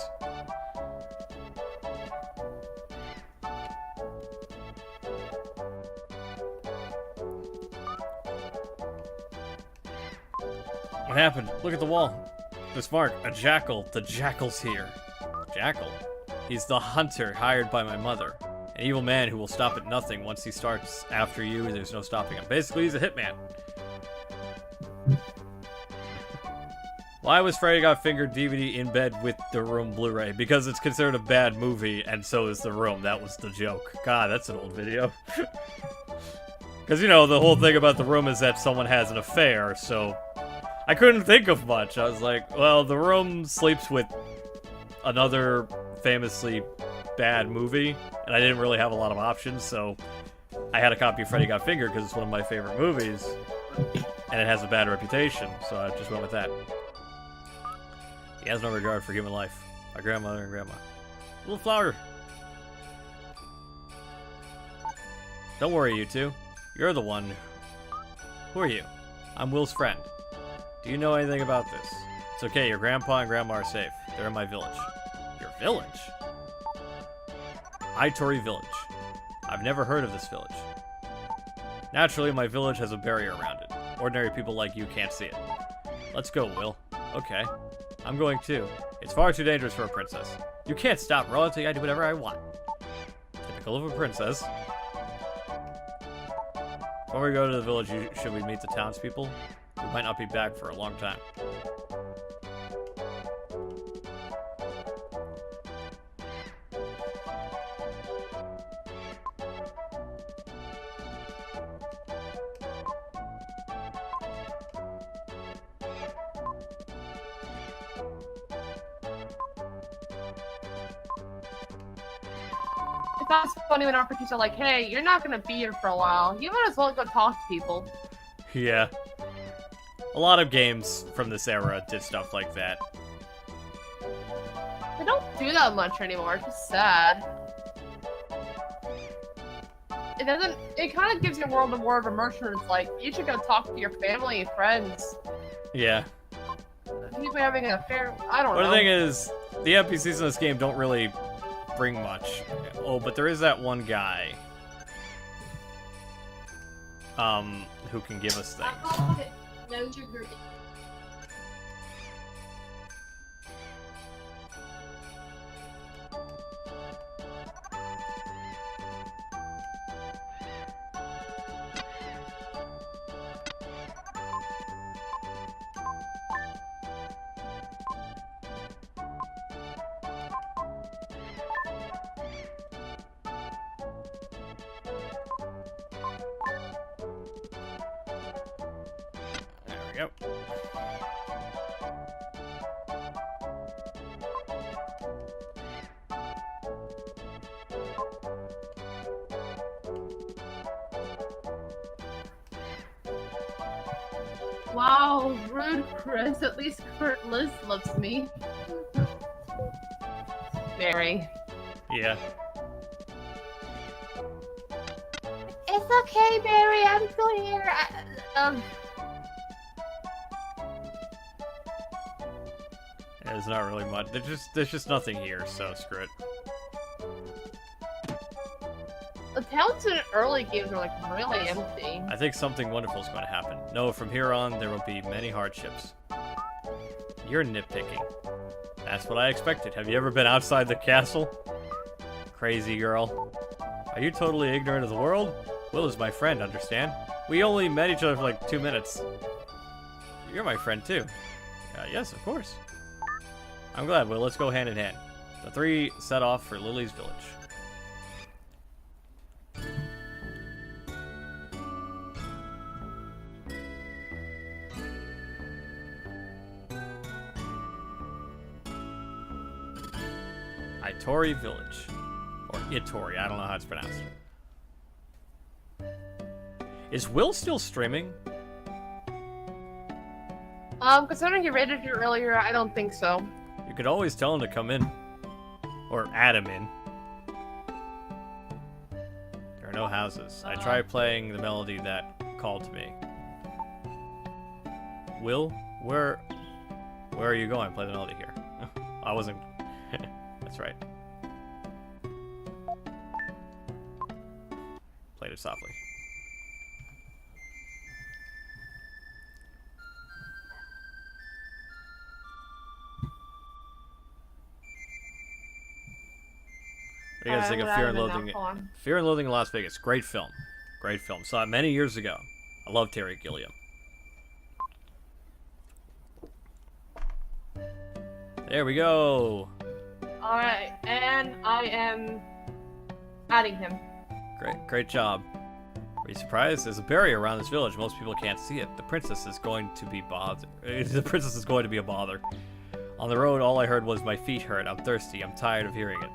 What happened? Look at the wall. This mark, a jackal. The jackal's here. Jackal? He's the hunter hired by my mother. An evil man who will stop at nothing. Once he starts after you, there's no stopping him. Basically, he's a hitman. Why was Freddy Got Fingered DVD in bed with The Room Blu-ray? Because it's considered a bad movie, and so is The Room. That was the joke. God, that's an old video. Because, you know, the whole thing about The Room is that someone has an affair, so... I couldn't think of much. I was like, well, The Room sleeps with another famously bad movie, and I didn't really have a lot of options, so I had a copy of Freddy Got Fingered because it's one of my favorite movies, and it has a bad reputation, so I just went with that. He has no regard for human life. My grandmother and grandma. Little flower. Don't worry, you two. You're the one. Who are you? I'm Will's friend. Do you know anything about this? It's okay, your grandpa and grandma are safe. They're in my village. Your village? Itori Village. I've never heard of this village. Naturally, my village has a barrier around it. Ordinary people like you can't see it. Let's go, Will. Okay. I'm going too. It's far too dangerous for a princess. You can't stop royalty. I do whatever I want. Typical. Pickle of a princess. Before we go to the village, should we meet the townspeople? We might not be back for a long time. That's funny when RPGs are like, hey, you're not gonna be here for a while. You might as well go talk to people. Yeah. A lot of games from this era did stuff like that. They don't do that much anymore. It's just sad. It kind of gives your world a more of immersion. It's like, you should go talk to your family and friends. Yeah. People having an affair. I don't know. But the thing is, the NPCs in this game don't really bring much. Oh, but there is that one guy. Who can give us things. No sugar. There we go. Wow, rude Chris. At least Kurt Liz loves me. Mary. Yeah. It's okay, Mary. I'm still here. There's not really much. There's just nothing here, so screw it. The towns in early games are like really empty. I think something wonderful is going to happen. No, from here on, there will be many hardships. You're nitpicking. That's what I expected. Have you ever been outside the castle? Crazy girl. Are you totally ignorant of the world? Will is my friend, understand? We only met each other for like 2 minutes. You're my friend, too. Yes, of course. I'm glad, Will. Let's go hand in hand. The three set off for Lily's village. Itori Village. Or Itori, I don't know how it's pronounced. Is Will still streaming? Considering you rated it earlier, I don't think so. You could always tell him to come in. Or add him in. There are no houses. I tried playing the melody that called to me. Will, where are you going? Play the melody here. I wasn't... That's right. Played it softly. What do you guys think of Fear and Loathing? Fear and Loathing in Las Vegas. Great film. Great film. Saw it many years ago. I love Terry Gilliam. There we go. Alright, and I am adding him. Great job. Are you surprised? There's a barrier around this village. Most people can't see it. The princess is going to be bothered. The princess is going to be a bother. On the road, all I heard was my feet hurt. I'm thirsty. I'm tired of hearing it.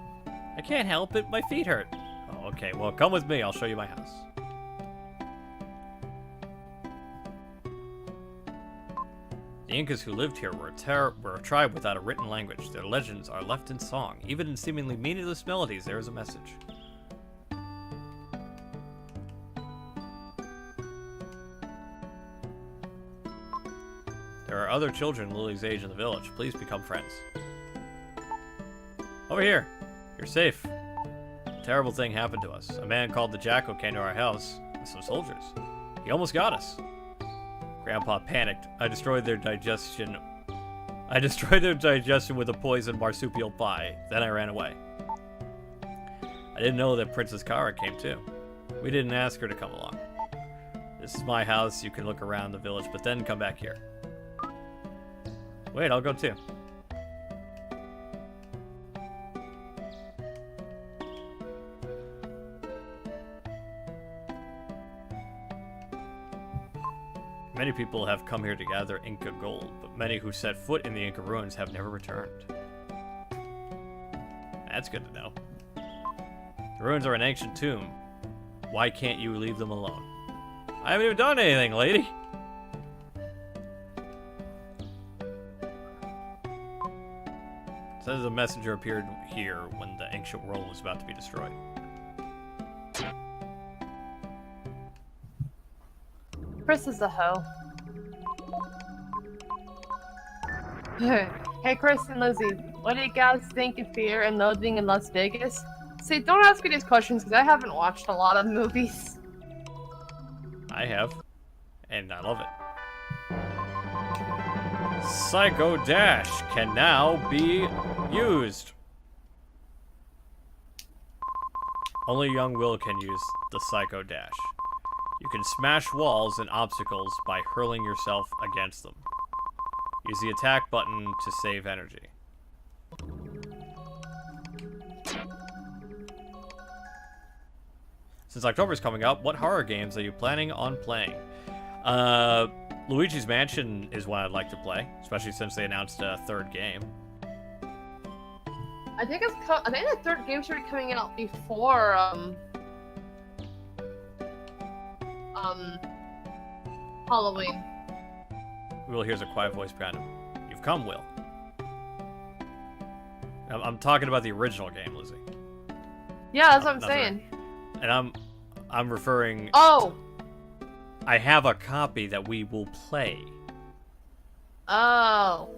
I can't help it. My feet hurt. Oh, okay. Well, come with me. I'll show you my house. The Incas who lived here were a tribe without a written language. Their legends are left in song. Even in seemingly meaningless melodies, there is a message. There are other children Lily's age in the village. Please become friends. Over here. You're safe. A terrible thing happened to us. A man called the Jackal came to our house with some soldiers. He almost got us. Grandpa panicked. I destroyed their digestion with a poisoned marsupial pie. Then I ran away. didn't know that Princess Kara came too. We didn't ask her to come along. This is my house. You can look around the village, but then come back here. Wait, I'll go too. Many people have come here to gather Inca gold, but many who set foot in the Inca Ruins have never returned. That's good to know. The ruins are an ancient tomb. Why can't you leave them alone? I haven't even done anything, lady! It says a messenger appeared here when the ancient world was about to be destroyed. Chris is a hoe. Hey, Chris and Lizzie, what do you guys think of Fear and Loathing in Las Vegas? See, don't ask me these questions because I haven't watched a lot of movies. I have, and I love it. Psycho Dash can now be used. Only young Will can use the Psycho Dash. You can smash walls and obstacles by hurling yourself against them. Use the attack button to save energy. Since October is coming up, what horror games are you planning on playing? Luigi's Mansion is one I'd like to play, especially since they announced a third game. I think the third game started coming out before Halloween. Will hears a quiet voice behind him. You've come, Will. I'm talking about the original game, Lizzie. Yeah, that's what I'm saying. And I'm referring. Oh. I have a copy that we will play. Oh.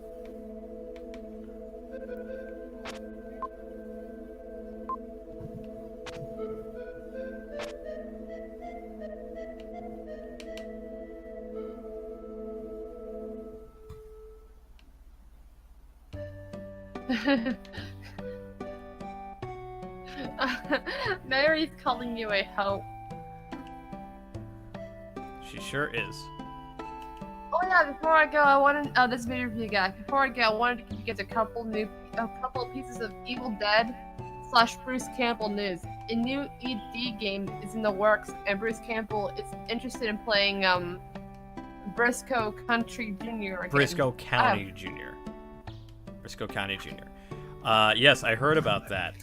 Mary's calling you a hoe. She sure is. Oh yeah, before I go, I wanted this video review guy. Before I go, I wanted to give you guys a couple pieces of Evil Dead / Bruce Campbell news. A new ED game is in the works, and Bruce Campbell is interested in playing Briscoe Country Jr. again. Briscoe County Jr. Briscoe County Jr. Yes, I heard about that.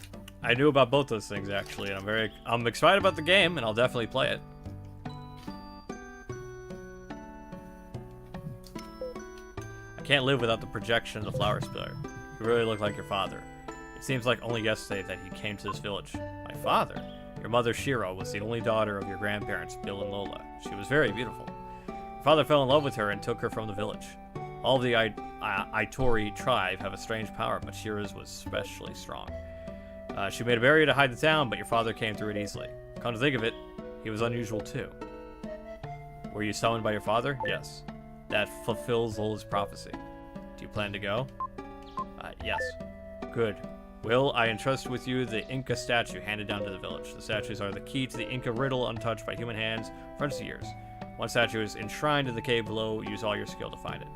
I knew about both those things actually, and I'm excited about the game, and I'll definitely play it. I can't live without the projection of the flower spiller. You really look like your father. It seems like only yesterday that he came to this village. My father? Your mother Shiro was the only daughter of your grandparents, Bill and Lola. She was very beautiful. Your father fell in love with her and took her from the village. All the Itori tribe have a strange power, but Shira's was especially strong. She made a barrier to hide the town, but your father came through it easily. Come to think of it, he was unusual too. Were you summoned by your father? Yes. That fulfills Lola's prophecy. Do you plan to go? Yes. Good. Will, I entrust with you the Inca statue handed down to the village. The statues are the key to the Inca riddle untouched by human hands for hundreds of years. One statue is enshrined in the cave below. Use all your skill to find it.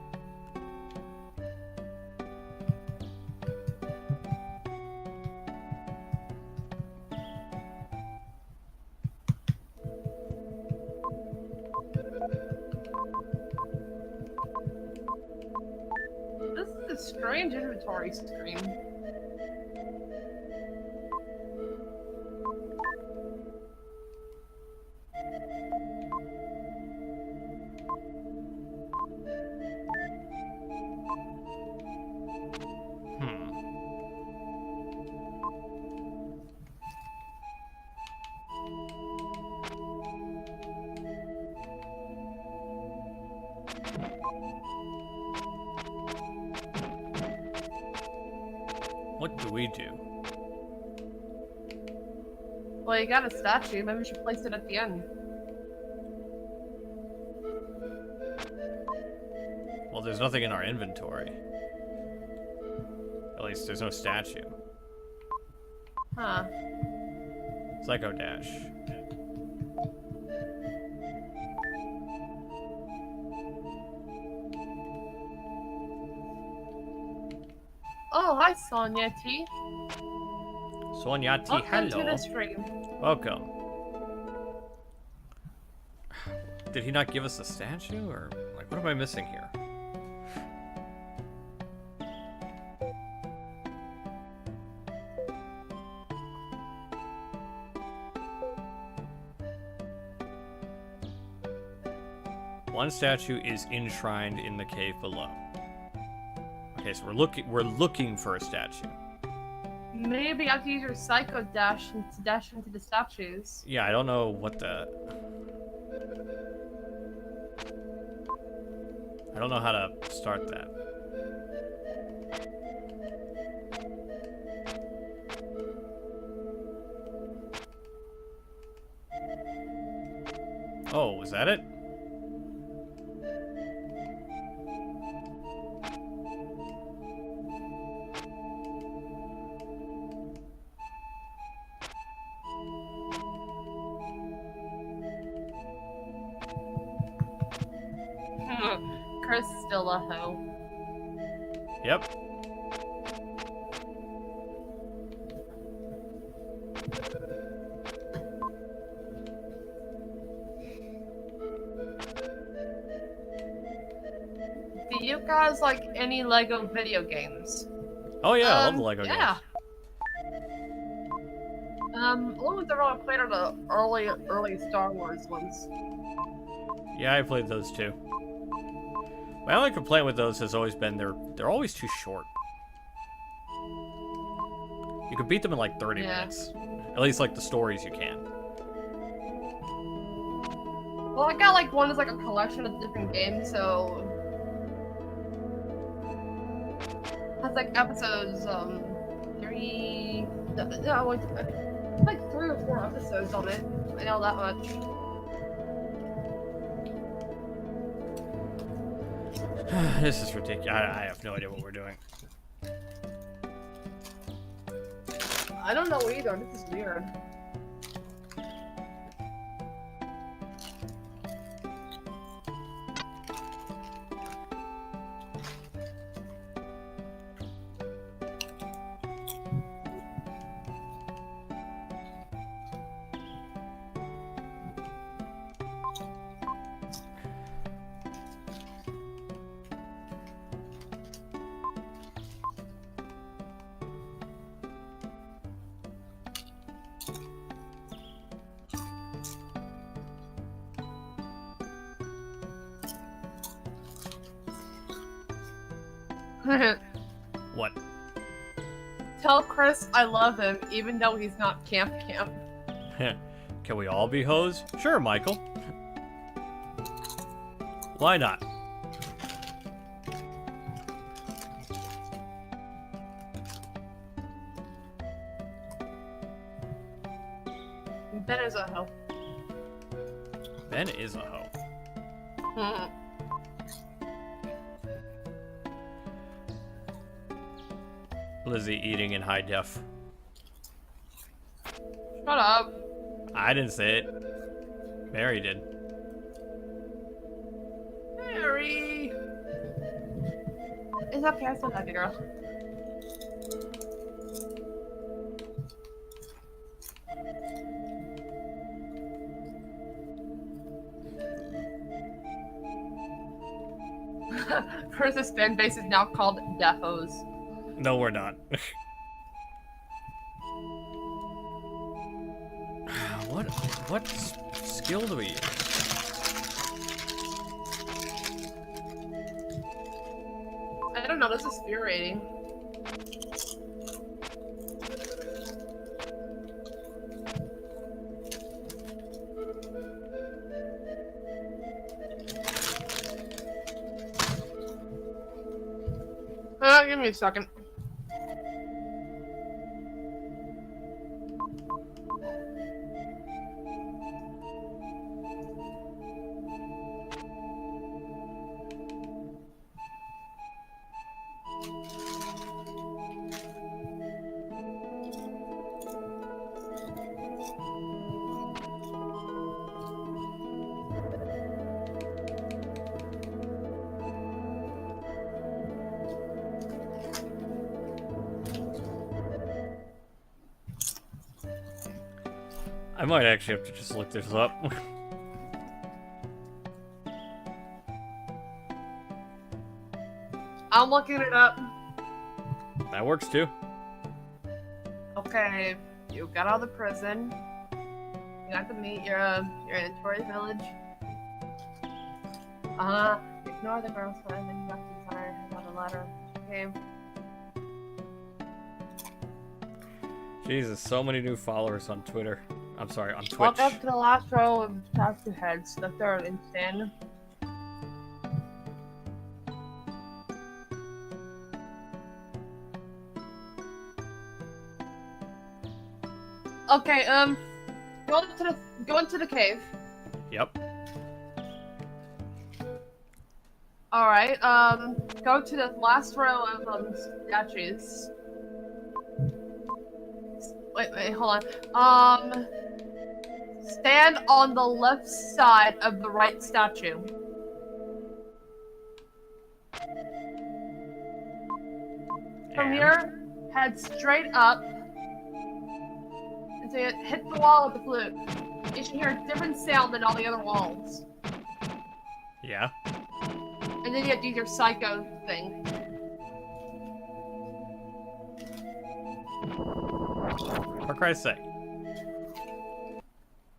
This is a strange inventory screen. What do we do? Well, you got a statue. Maybe we should place it at the end. Well, there's nothing in our inventory. At least there's no statue. Huh. Psycho Dash. Oh, hi, Sonia T. Sonia T, Welcome to hello. the stream. Welcome. Did he not give us a statue, or like what am I missing here? One statue is enshrined in the cave below. Okay, so we're looking for a statue. Maybe you have to use your Psycho Dash to dash into the statues. Yeah, I don't know what the... I don't know how to start that. Oh, was that it? Chris is still a hoe. Yep. Do you guys like any Lego video games? Oh yeah, I love the Lego yeah. games. Only ones I really played are the early Star Wars ones. Yeah, I played those too. My only complaint with those has always been they're always too short. You could beat them in like 30 minutes. At least like the stories you can. Well, I got like one that's like a collection of different games, so has like episodes 3 no, like 3 or 4 episodes on it. I know that much. This is ridiculous. I have no idea what we're doing. I don't know either. This is weird. What? Tell Chris I love him, even though he's not camp. Can we all be hoes? Sure, Michael. Why not? Ben is a hoe. Ben is a hoe. Lizzie eating in high def. Shut up. I didn't say it. Mary did. Mary! It's okay, I still love you, girl. Chris's fan base is now called Defos. No, we're not. What skill do we use? I don't know, this is fear rating. Give me a second. I might actually have to just look this up. I'm looking it up. That works too. Okay, you got out of the prison. You got to meet your in Tory Village. Ignore the girl's friend and you have to tell her about the letter. Okay. Jesus, so many new followers on Twitter. I'm sorry, on Twitch. Walk up to the last row of tattoo heads, the third and stand. Okay, go into the cave. Yep. Alright, go to the last row of statues. Wait, hold on. Stand on the left side of the right statue. From here, head straight up until you hit the wall with the flute. You should hear a different sound than all the other walls. Yeah. And then you have to do your psycho thing. For Christ's sake.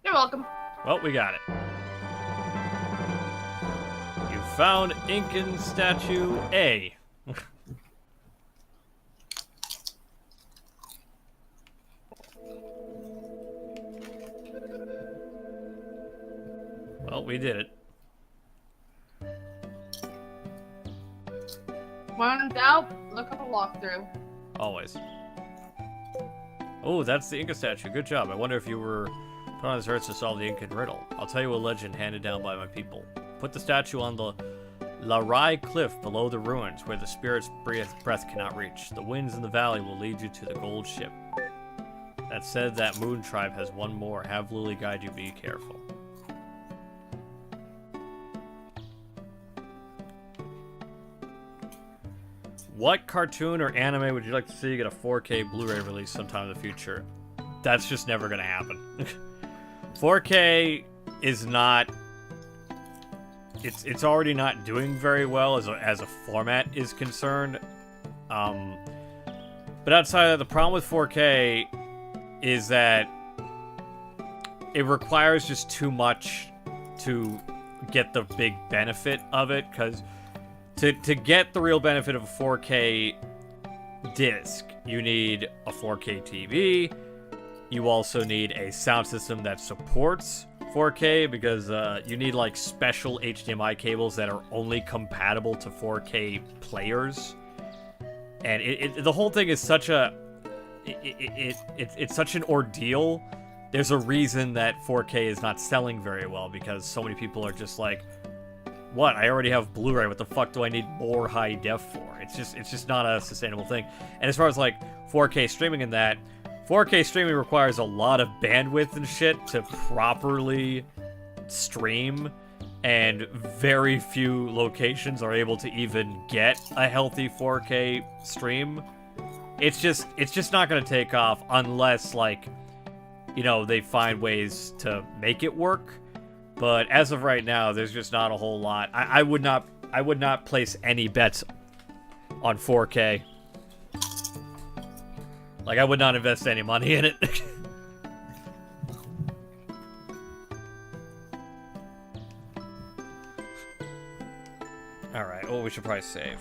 You're welcome. Well, we got it. You found Incan statue A. Well, we did it. When in doubt, look up a walkthrough. Always. Oh, that's the Inca statue. Good job. I wonder if you were put on this earth to solve the Incan riddle. I'll tell you a legend handed down by my people. Put the statue on the Larai cliff below the ruins, where the spirit's breath cannot reach. The winds in the valley will lead you to the gold ship. That said, that moon tribe has one more. Have Lily guide you. Be careful. What cartoon or anime would you like to see get a 4K Blu-ray release sometime in the future? That's just never gonna happen. 4K is not... It's already not doing very well as a format is concerned. But outside of that, the problem with 4K is that it requires just too much to get the big benefit of it, because to get the real benefit of a 4K disc, you need a 4K TV. You also need a sound system that supports 4K, because you need like special HDMI cables that are only compatible to 4K players. And the whole thing is such a it's such an ordeal. There's a reason that 4K is not selling very well, because so many people are just like, what? I already have Blu-ray. What the fuck do I need more high def for? It's just not a sustainable thing. And as far as like 4K streaming and that, 4K streaming requires a lot of bandwidth and shit to properly stream, and very few locations are able to even get a healthy 4K stream. It's just not going to take off unless, like, you know, they find ways to make it work. But as of right now, there's just not a whole lot. I would not place any bets on 4K. Like, I would not invest any money in it. Alright, well, we should probably save.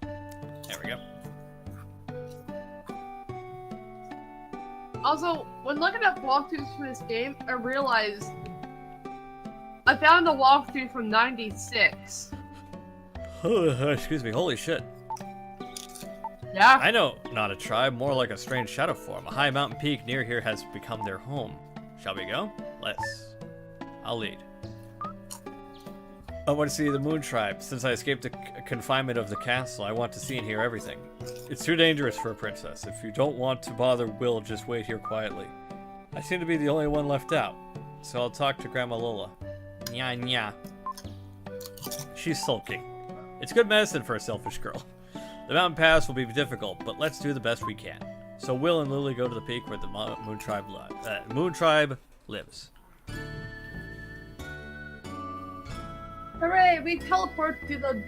There we go. Also, when looking at walkthroughs for this game, I realized I found a walkthrough from '96. Excuse me, holy shit. Yeah. I know not a tribe, more like a strange shadow form. A high mountain peak near here has become their home. Shall we go? Let's. I'll lead. I want to see the Moon Tribe. Since I escaped the confinement of the castle, I want to see and hear everything. It's too dangerous for a princess. If you don't want to bother Will, just wait here quietly. I seem to be the only one left out, so I'll talk to Grandma Lola. Nya nya. She's sulking. It's good medicine for a selfish girl. The mountain pass will be difficult, but let's do the best we can. So Will and Lily go to the peak where the Moon Tribe lives. Hooray! We teleport to the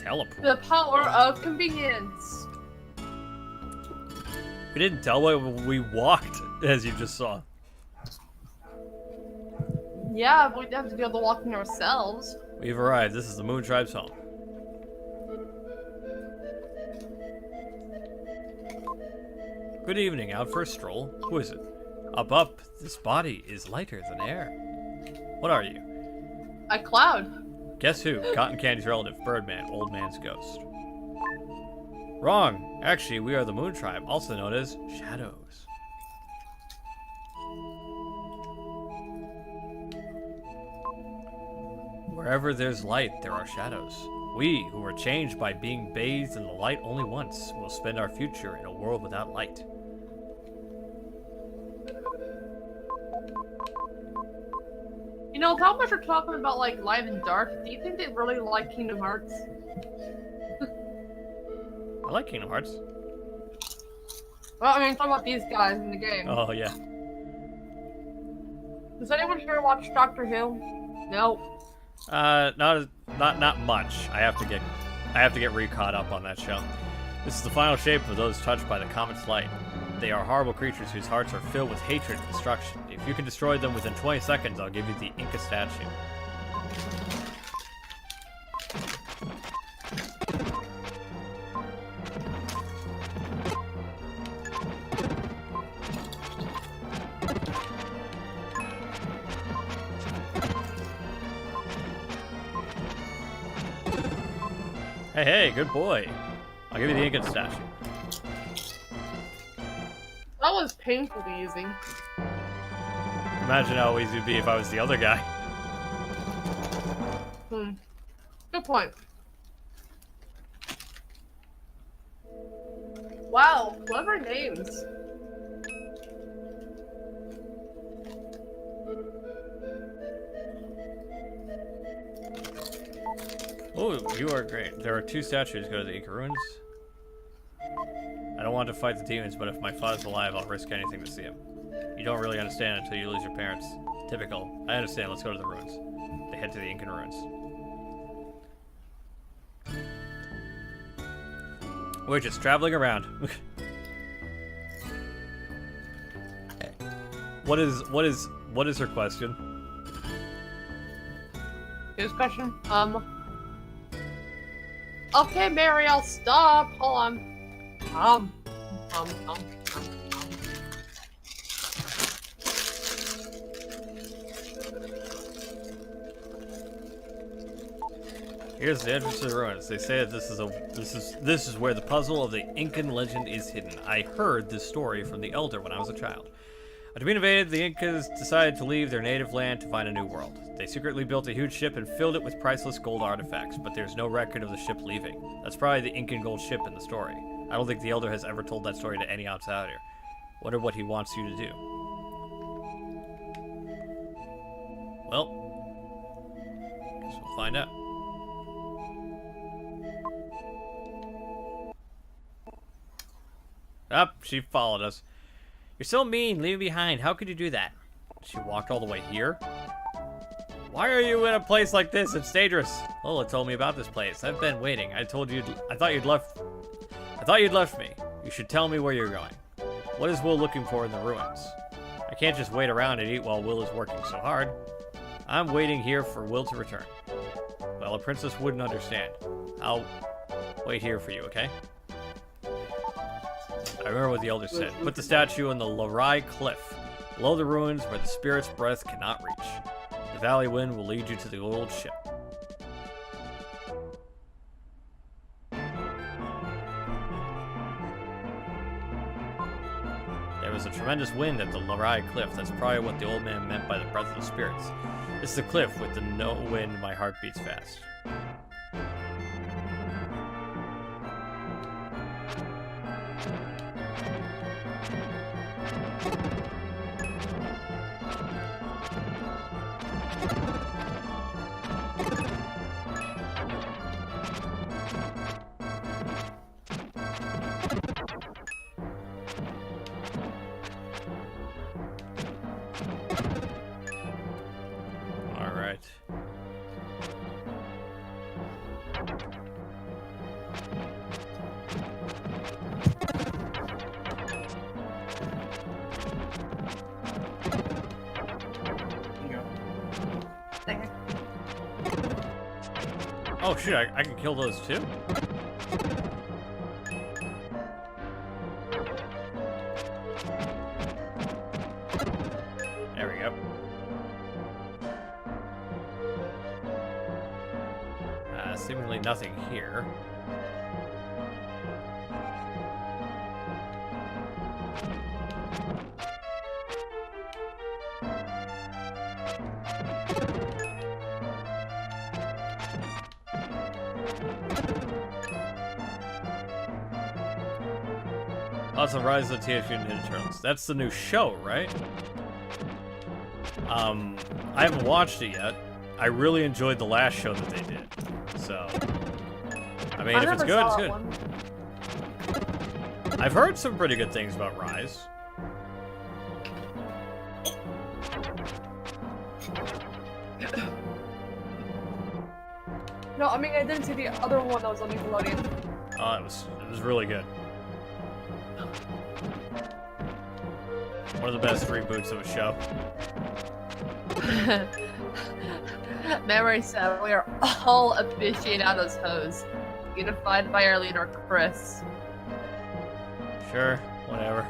Teleport? the power of convenience. We didn't teleport, we walked, as you just saw. Yeah, but we'd have to do all the walking ourselves. We've arrived. This is the Moon Tribe's home. Good evening. Out for a stroll? Who is it? Up. This body is lighter than air. What are you? A cloud. Guess who? Cotton Candy's relative, Birdman, Old Man's ghost. Wrong. Actually, we are the Moon Tribe, also known as Shadows. Wherever there's light, there are shadows. We, who were changed by being bathed in the light only once, will spend our future in a world without light. You know, how much we're talking about like light and dark, do you think they really like Kingdom Hearts? I like Kingdom Hearts. Well, I mean, talking about these guys in the game. Oh, yeah. Does anyone here watch Doctor Who? No. Not much. I have to get re-caught up on that show. This is the final shape of those touched by the comet's light. They are horrible creatures whose hearts are filled with hatred and destruction. If you can destroy them within 20 seconds, I'll give you the Inca statue. Hey, good boy. I'll give you the Inca statue. That was painfully easy. Imagine how easy it'd be if I was the other guy. Good point. Wow, clever names. Oh, you are great. There are 2 statues. Go to the Inca Ruins. I don't want to fight the demons, but if my father's alive, I'll risk anything to see him. You don't really understand until you lose your parents. Typical. I understand. Let's go to the ruins. They head to the Incan ruins. We're just traveling around. What is her question? Here's a question. Okay, Mary, I'll stop. Hold on. Here's the entrance to the ruins. They say that this is where the puzzle of the Incan legend is hidden. I heard this story from the elder when I was a child. After being invaded, the Incas decided to leave their native land to find a new world. They secretly built a huge ship and filled it with priceless gold artifacts, but there's no record of the ship leaving. That's probably the Incan gold ship in the story. I don't think the elder has ever told that story to any outsider. Wonder what he wants you to do. Well, guess we'll find out. Up, she followed us. You're so mean, leave me behind. How could you do that? She walked all the way here? Why are you in a place like this? It's dangerous. Lola told me about this place. I've been waiting. I thought you'd left me. You should tell me where you're going. What is Will looking for in the ruins? I can't just wait around and eat while Will is working so hard. I'm waiting here for Will to return. Well, a princess wouldn't understand. I'll wait here for you, okay? I remember what the elder said. Put the statue on the Larai Cliff, below the ruins where the spirit's breath cannot reach. The valley wind will lead you to the old ship. There was a tremendous wind at the Larai Cliff. That's probably what the old man meant by the breath of the spirits. This is a cliff with the no wind. My heart beats fast. Oh shoot, I can kill those too? There we go. Seemingly nothing here. Lots of Rise of the Teenage Mutant Ninja Turtles. That's the new show, right? I haven't watched it yet. I really enjoyed the last show that they did. So, I mean, if it's good, it's good. I've heard some pretty good things about Rise. No, I mean, I didn't see the other one that was on Nickelodeon. Oh, it was really good. One of the best reboots of a show. Memory said we are all aficionados hoes, unified by our leader Chris. Sure, whatever.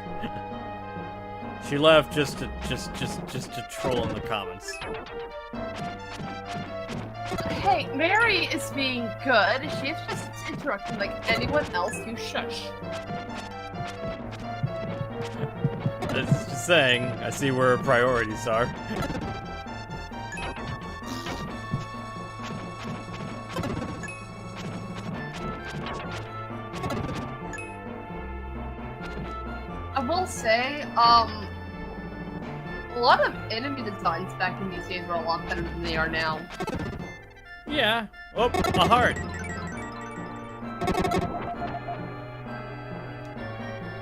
She left just to troll in the comments. Hey, Mary is being good. She's just interrupting like anyone else. You shush. It's just saying, I see where her priorities are. I will say, a lot of enemy designs back in these days were a lot better than they are now. Yeah. Oh, a heart.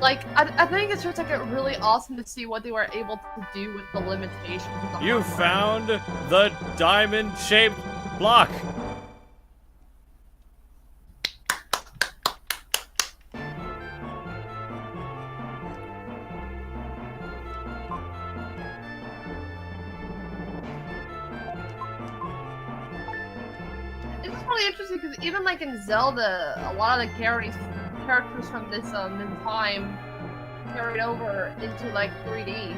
Like, I think it's just like really awesome to see what they were able to do with the limitations of the You hardware. found the diamond-shaped block. It's just really interesting because even like in Zelda, a lot of the characters from this time carried over into like 3D.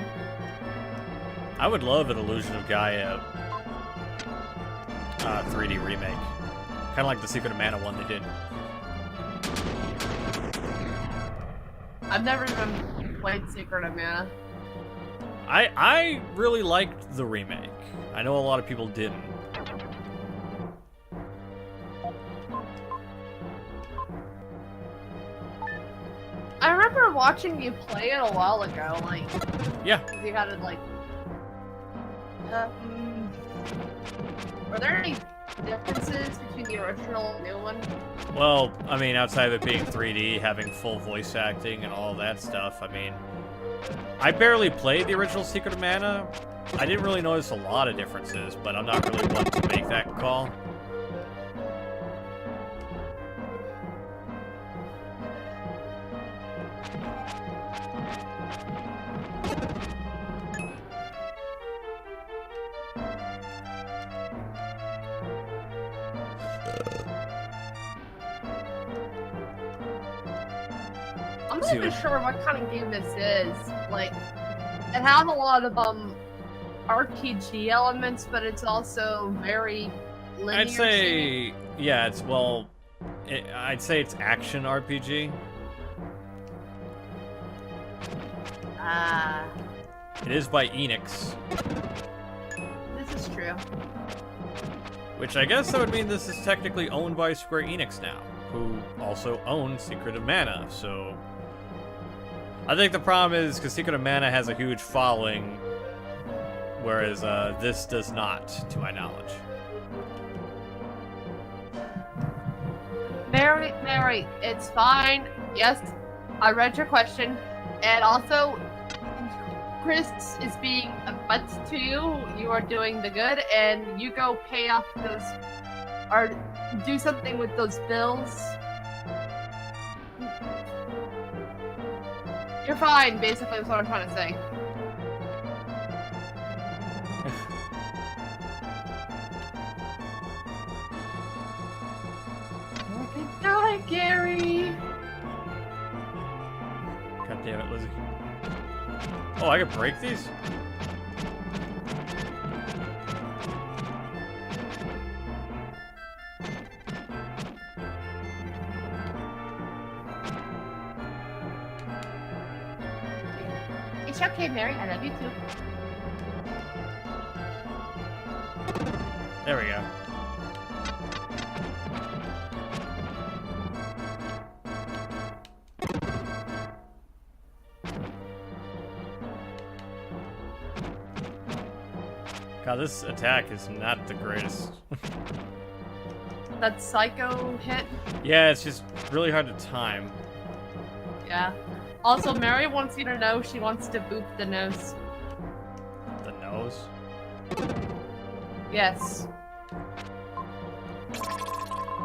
I would love an Illusion of Gaia 3D remake. Kind of like the Secret of Mana one they did. I've never even played Secret of Mana. I really liked the remake. I know a lot of people didn't. I remember watching you play it a while ago, like... Yeah. You had it, like... Were there any differences between the original and the new one? Well, I mean, outside of it being 3D, having full voice acting and all that stuff, I mean... I barely played the original Secret of Mana. I didn't really notice a lot of differences, but I'm not really one to make that call. I'm not even sure what kind of game this is. Like, it has a lot of RPG elements, but it's also very linear. I'd say, yeah, it's, well, I'd say it's action RPG. Ah, It is by Enix, this is true. which I guess that would mean this is technically owned by Square Enix now, who also own Secret of Mana, so... I think the problem is because Secret of Mana has a huge following, whereas this does not, to my knowledge. Mary, it's fine. Yes, I read your question. And also, Chris is being a butt to you. You are doing the good, and you go pay off those, or do something with those bills. You're fine, basically, is what I'm trying to say. scary. God damn it, Lizzie. Oh, I can break these? It's okay, Mary. I love you too. There we go. God, this attack is not the greatest. That psycho hit. Yeah, it's just really hard to time. Yeah. Also, Mary wants you to know she wants to boop the nose. The nose? Yes.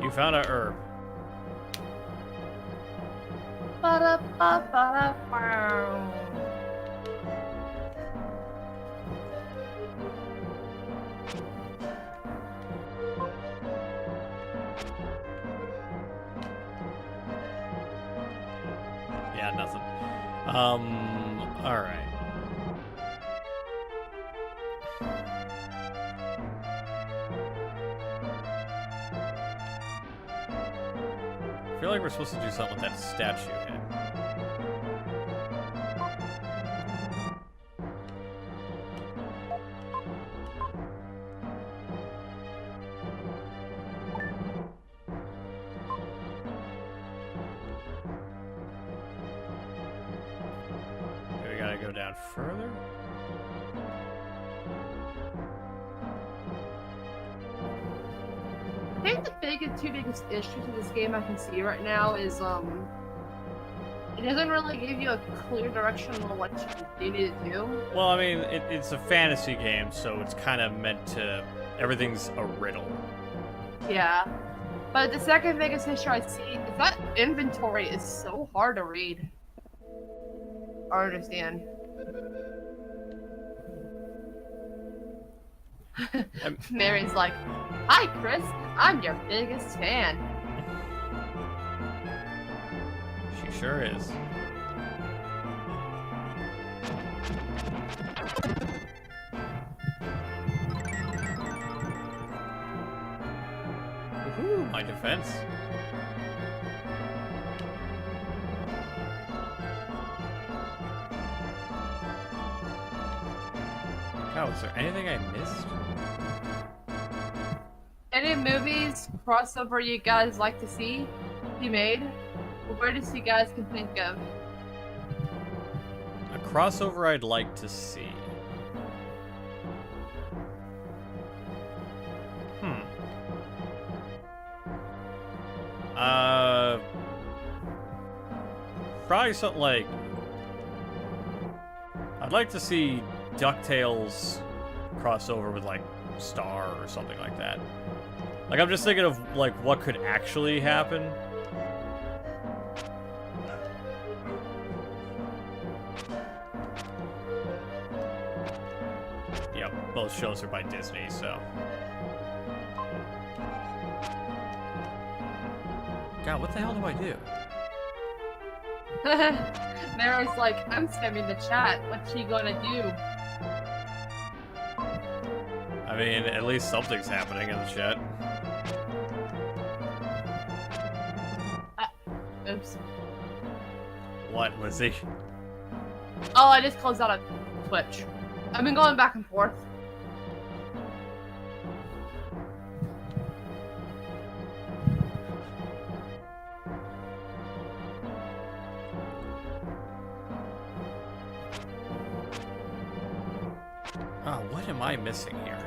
You found a herb. Ba-da-ba-ba-da-bow. Yeah, nothing. Alright. I feel like we're supposed to do something with that statue head. Okay, we gotta go down further. I think the two biggest issues with this game I can see right now is it doesn't really give you a clear direction on what you need to do. Well, I mean, it's a fantasy game, so it's kind of meant to... Everything's a riddle. Yeah. But the second biggest issue I see is that inventory is so hard to read. Or understand. Mary's like, "Hi, Chris. I'm your biggest fan." She sure is. Woohoo! My defense. God, was there anything I missed? Any movies, crossover you guys like to see be made? Or greatest you guys can think of? A crossover I'd like to see. Probably something like... I'd like to see DuckTales crossover with, like, Star or something like that. Like, I'm just thinking of, like, what could actually happen. Yep, both shows are by Disney, so... God, what the hell do I do? Mary's like, "I'm spamming the chat. What's she gonna do?" I mean, at least something's happening in the chat. Oops. What, Lizzie? Oh, I just closed out of Twitch. I've been going back and forth. Oh, what am I missing here?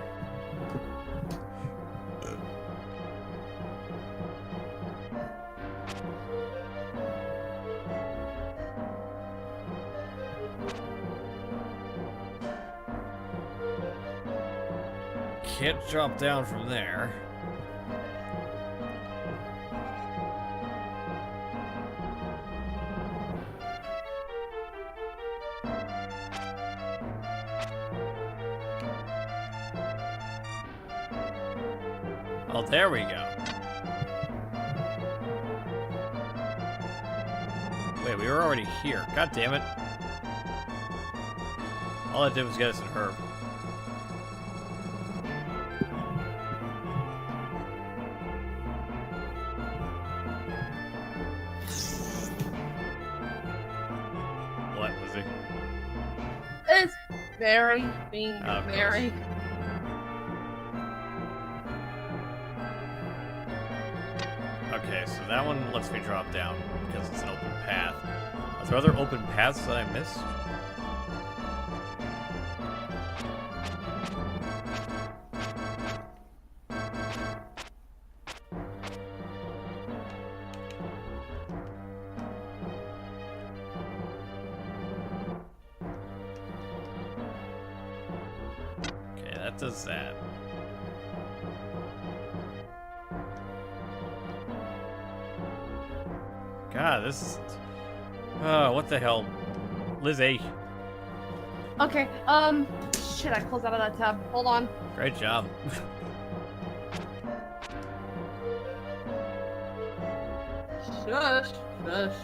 Can't drop down from there. Oh, there we go. they're already here. God damn it. All I did was get us an herb. What was he? It's Mary being Of Mary. Okay, so that one lets me drop down because it's an open path. Are there other open paths that I missed? Okay, that does that. God, this is... Oh, what the hell? Lizzie. Okay, shit, I closed out of that tab. Hold on. Great job. Shush, shush.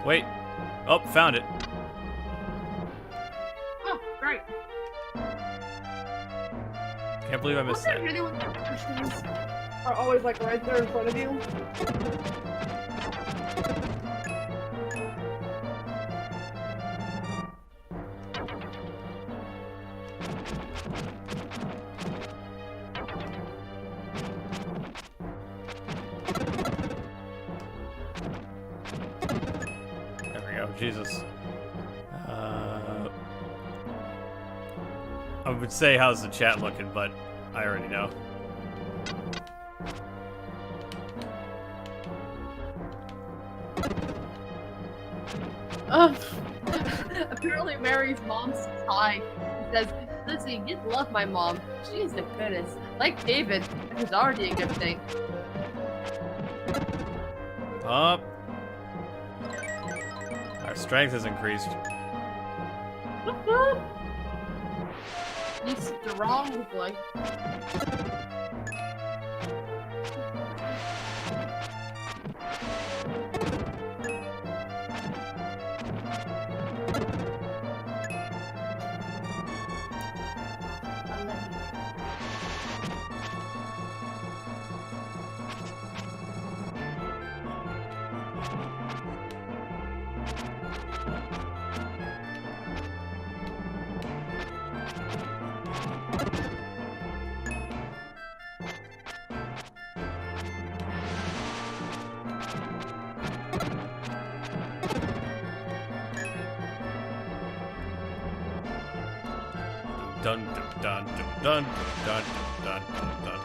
Wait. Oh, found it. Oh, great. Can't believe I missed What's that. really with the questions are always like right there in front of you? There we go. Jesus. I would say how's the chat looking, but I already know. Apparently Mary's mom says hi. She says, Lizzie, you'd love my mom. She is the goodest. Like David, which is already a good thing. Up. Our strength has increased. You said the wrong boy. Dun dun dun dun dun dun dun dun.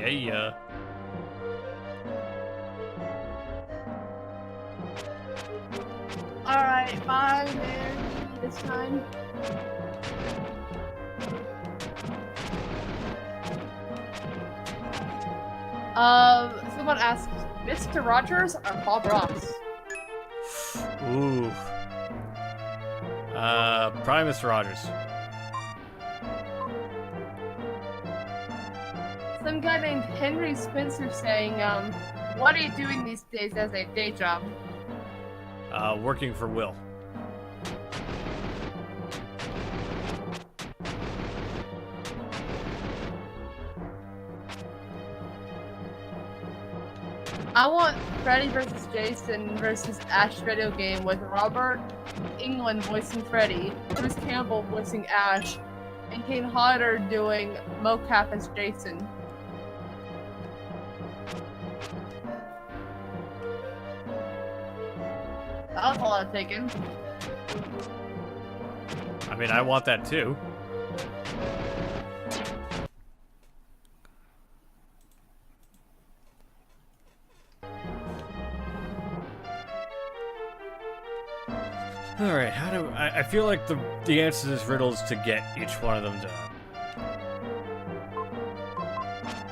Yeah. Alright, bye, Mary. This time. Someone asked, Mr. Rogers or Bob Ross? Ooh. Probably Mr. Rogers. Some guy named Henry Spencer saying, what are you doing these days as a day job? Working for Will. I want Freddy vs. Jason vs. Ash video game with Robert England voicing Freddy, Bruce Campbell voicing Ash, and Kane Hodder doing mocap as Jason. That was a lot of taken. I mean, I want that too. Alright, how do I feel like the answer to this riddle is to get each one of them to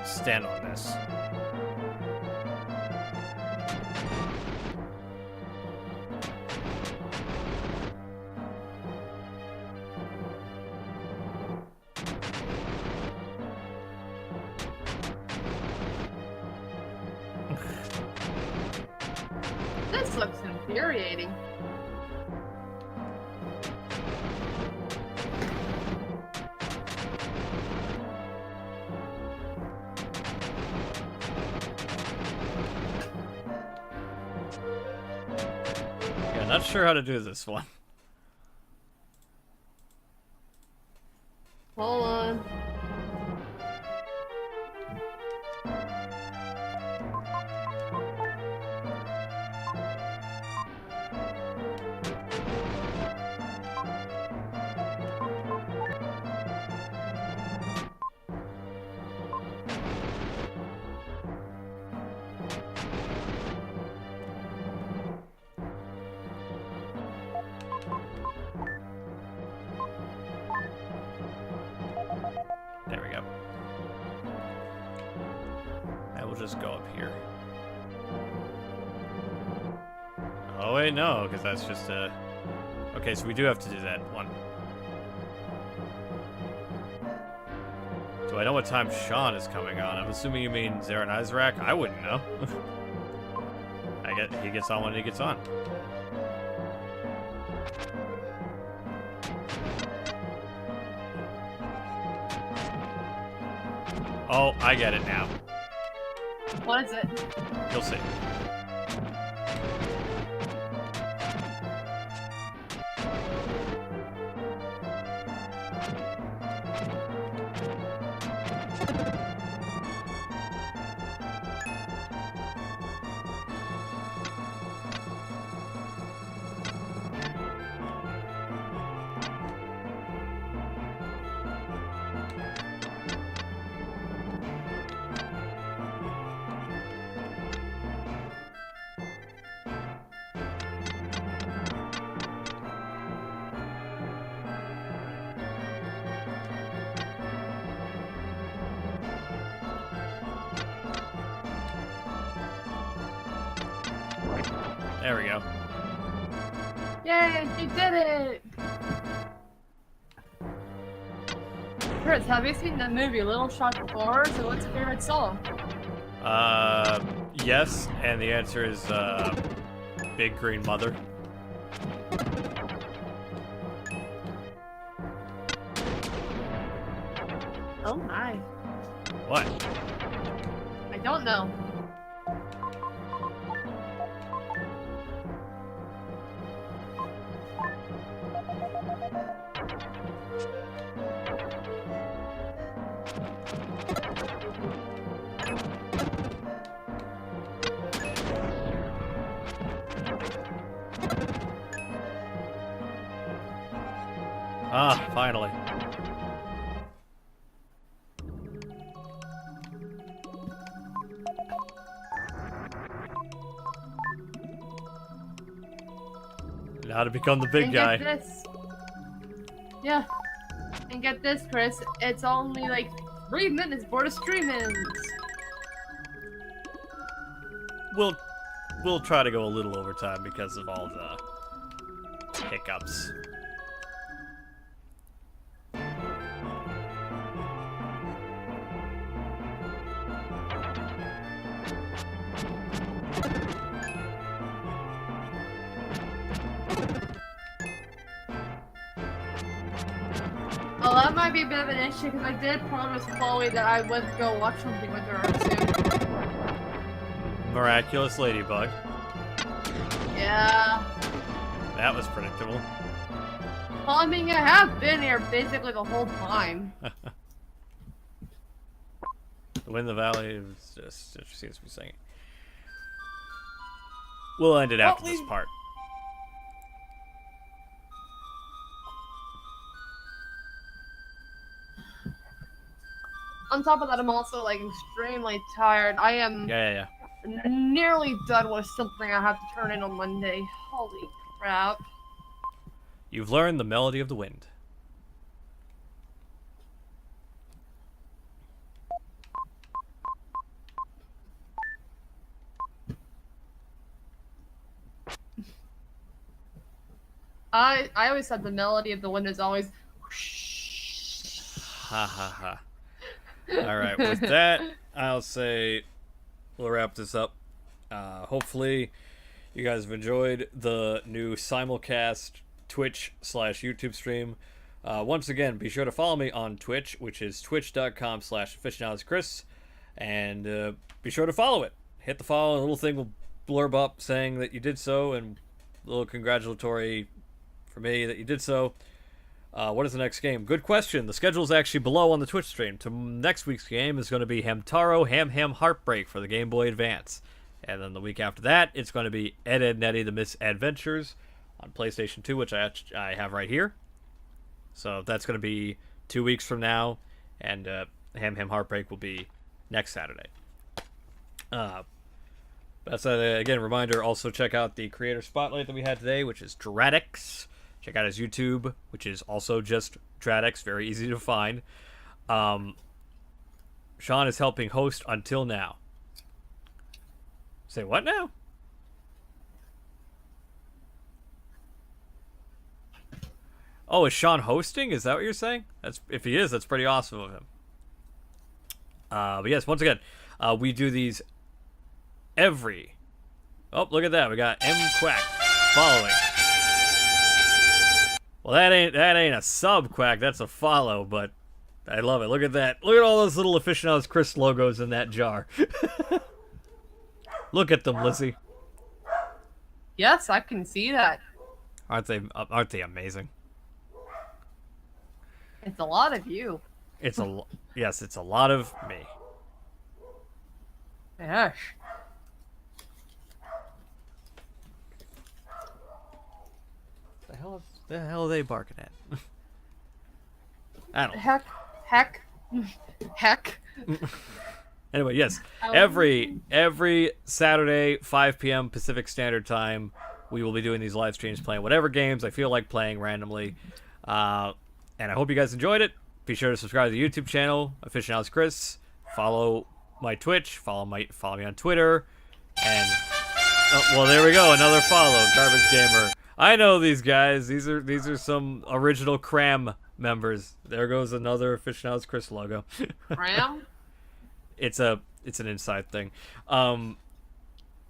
stand on this. This looks infuriating. Yeah, not sure how to do this one. Hold on. There we go. I will just go up here. Oh wait, no, because that's just a... Okay, so we do have to do that one. Do I know what time Sean is coming on? I'm assuming you mean Zara and Isaac. I wouldn't know. He gets on when he gets on. Oh, I get it now. What is it? You'll see. There we go. Yay, you did it! Chris, have you seen the movie Little Shop of Horrors, and what's your favorite song? Yes, and the answer is, Big Green Mother. Oh my. What? I don't know. Ah, finally. Now to become the big And guy. get this. Yeah. And get this, Chris. It's only like 3 minutes for the streamings. We'll try to go a little over time because of all the hiccups. Well, that might be a bit of an issue because I did promise Chloe that I would go watch something with her soon. Miraculous Ladybug. Yeah. That was predictable. Well, I mean, I have been here basically the whole time. The Wind in the Valley is just interesting to be singing. We'll end it after this part. on top of that, I'm also like extremely tired. I am Yeah. nearly done with something I have to turn in on Monday. Holy crap. You've learned the melody of the wind. I always said the melody of the wind is always. Ha ha ha. All right, with that, I'll say we'll wrap this up. Hopefully, you guys have enjoyed the new simulcast Twitch/YouTube stream. Once again, be sure to follow me on Twitch, which is twitch.com/aficionadoschris, and be sure to follow it. Hit the follow, and a little thing will blurb up saying that you did so, and a little congratulatory for me that you did so. What is the next game? Good question. The schedule is actually below on the Twitch stream. Next week's game is going to be Hamtaro Ham Ham Heartbreak for the Game Boy Advance. And then the week after that, it's going to be Ed, Ed, and Eddy The Misadventures on PlayStation 2, which I have right here. So that's going to be 2 weeks from now. And Ham Ham Heartbreak will be next Saturday. That's again, reminder, also check out the creator spotlight that we had today, which is Dradix. Check out his YouTube, which is also just Dradix, very easy to find. Sean is helping host until now. Say what now? Oh, is Sean hosting? Is that what you're saying? If he is, that's pretty awesome of him. But yes, once again, we do these every... Oh, look at that. We got M Quack following. Well, that ain't a sub, Quack. That's a follow, but I love it. Look at that. Look at all those little Aficionados Chris logos in that jar. Look at them, Lizzie. Yes, I can see that. Aren't they amazing? It's a lot of you. Yes, it's a lot of me. Yes. The hell are they barking at? I don't know. Heck. Anyway, yes. Every Saturday, 5 p.m. Pacific Standard Time, we will be doing these live streams, playing whatever games I feel like playing randomly. And I hope you guys enjoyed it. Be sure to subscribe to the YouTube channel, Aficionados Chris. Follow my Twitch. Follow me on Twitter. And well, there we go. Another follow, Garbage Gamer. I know these guys. These are some original Cram members. There goes another Aficionados Chris logo. Cram? It's an inside thing. Thoughts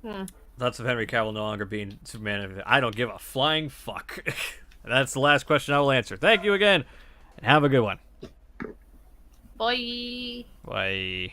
of Henry Cavill no longer being Superman. I don't give a flying fuck. That's the last question I will answer. Thank you again, and have a good one. Bye. Bye.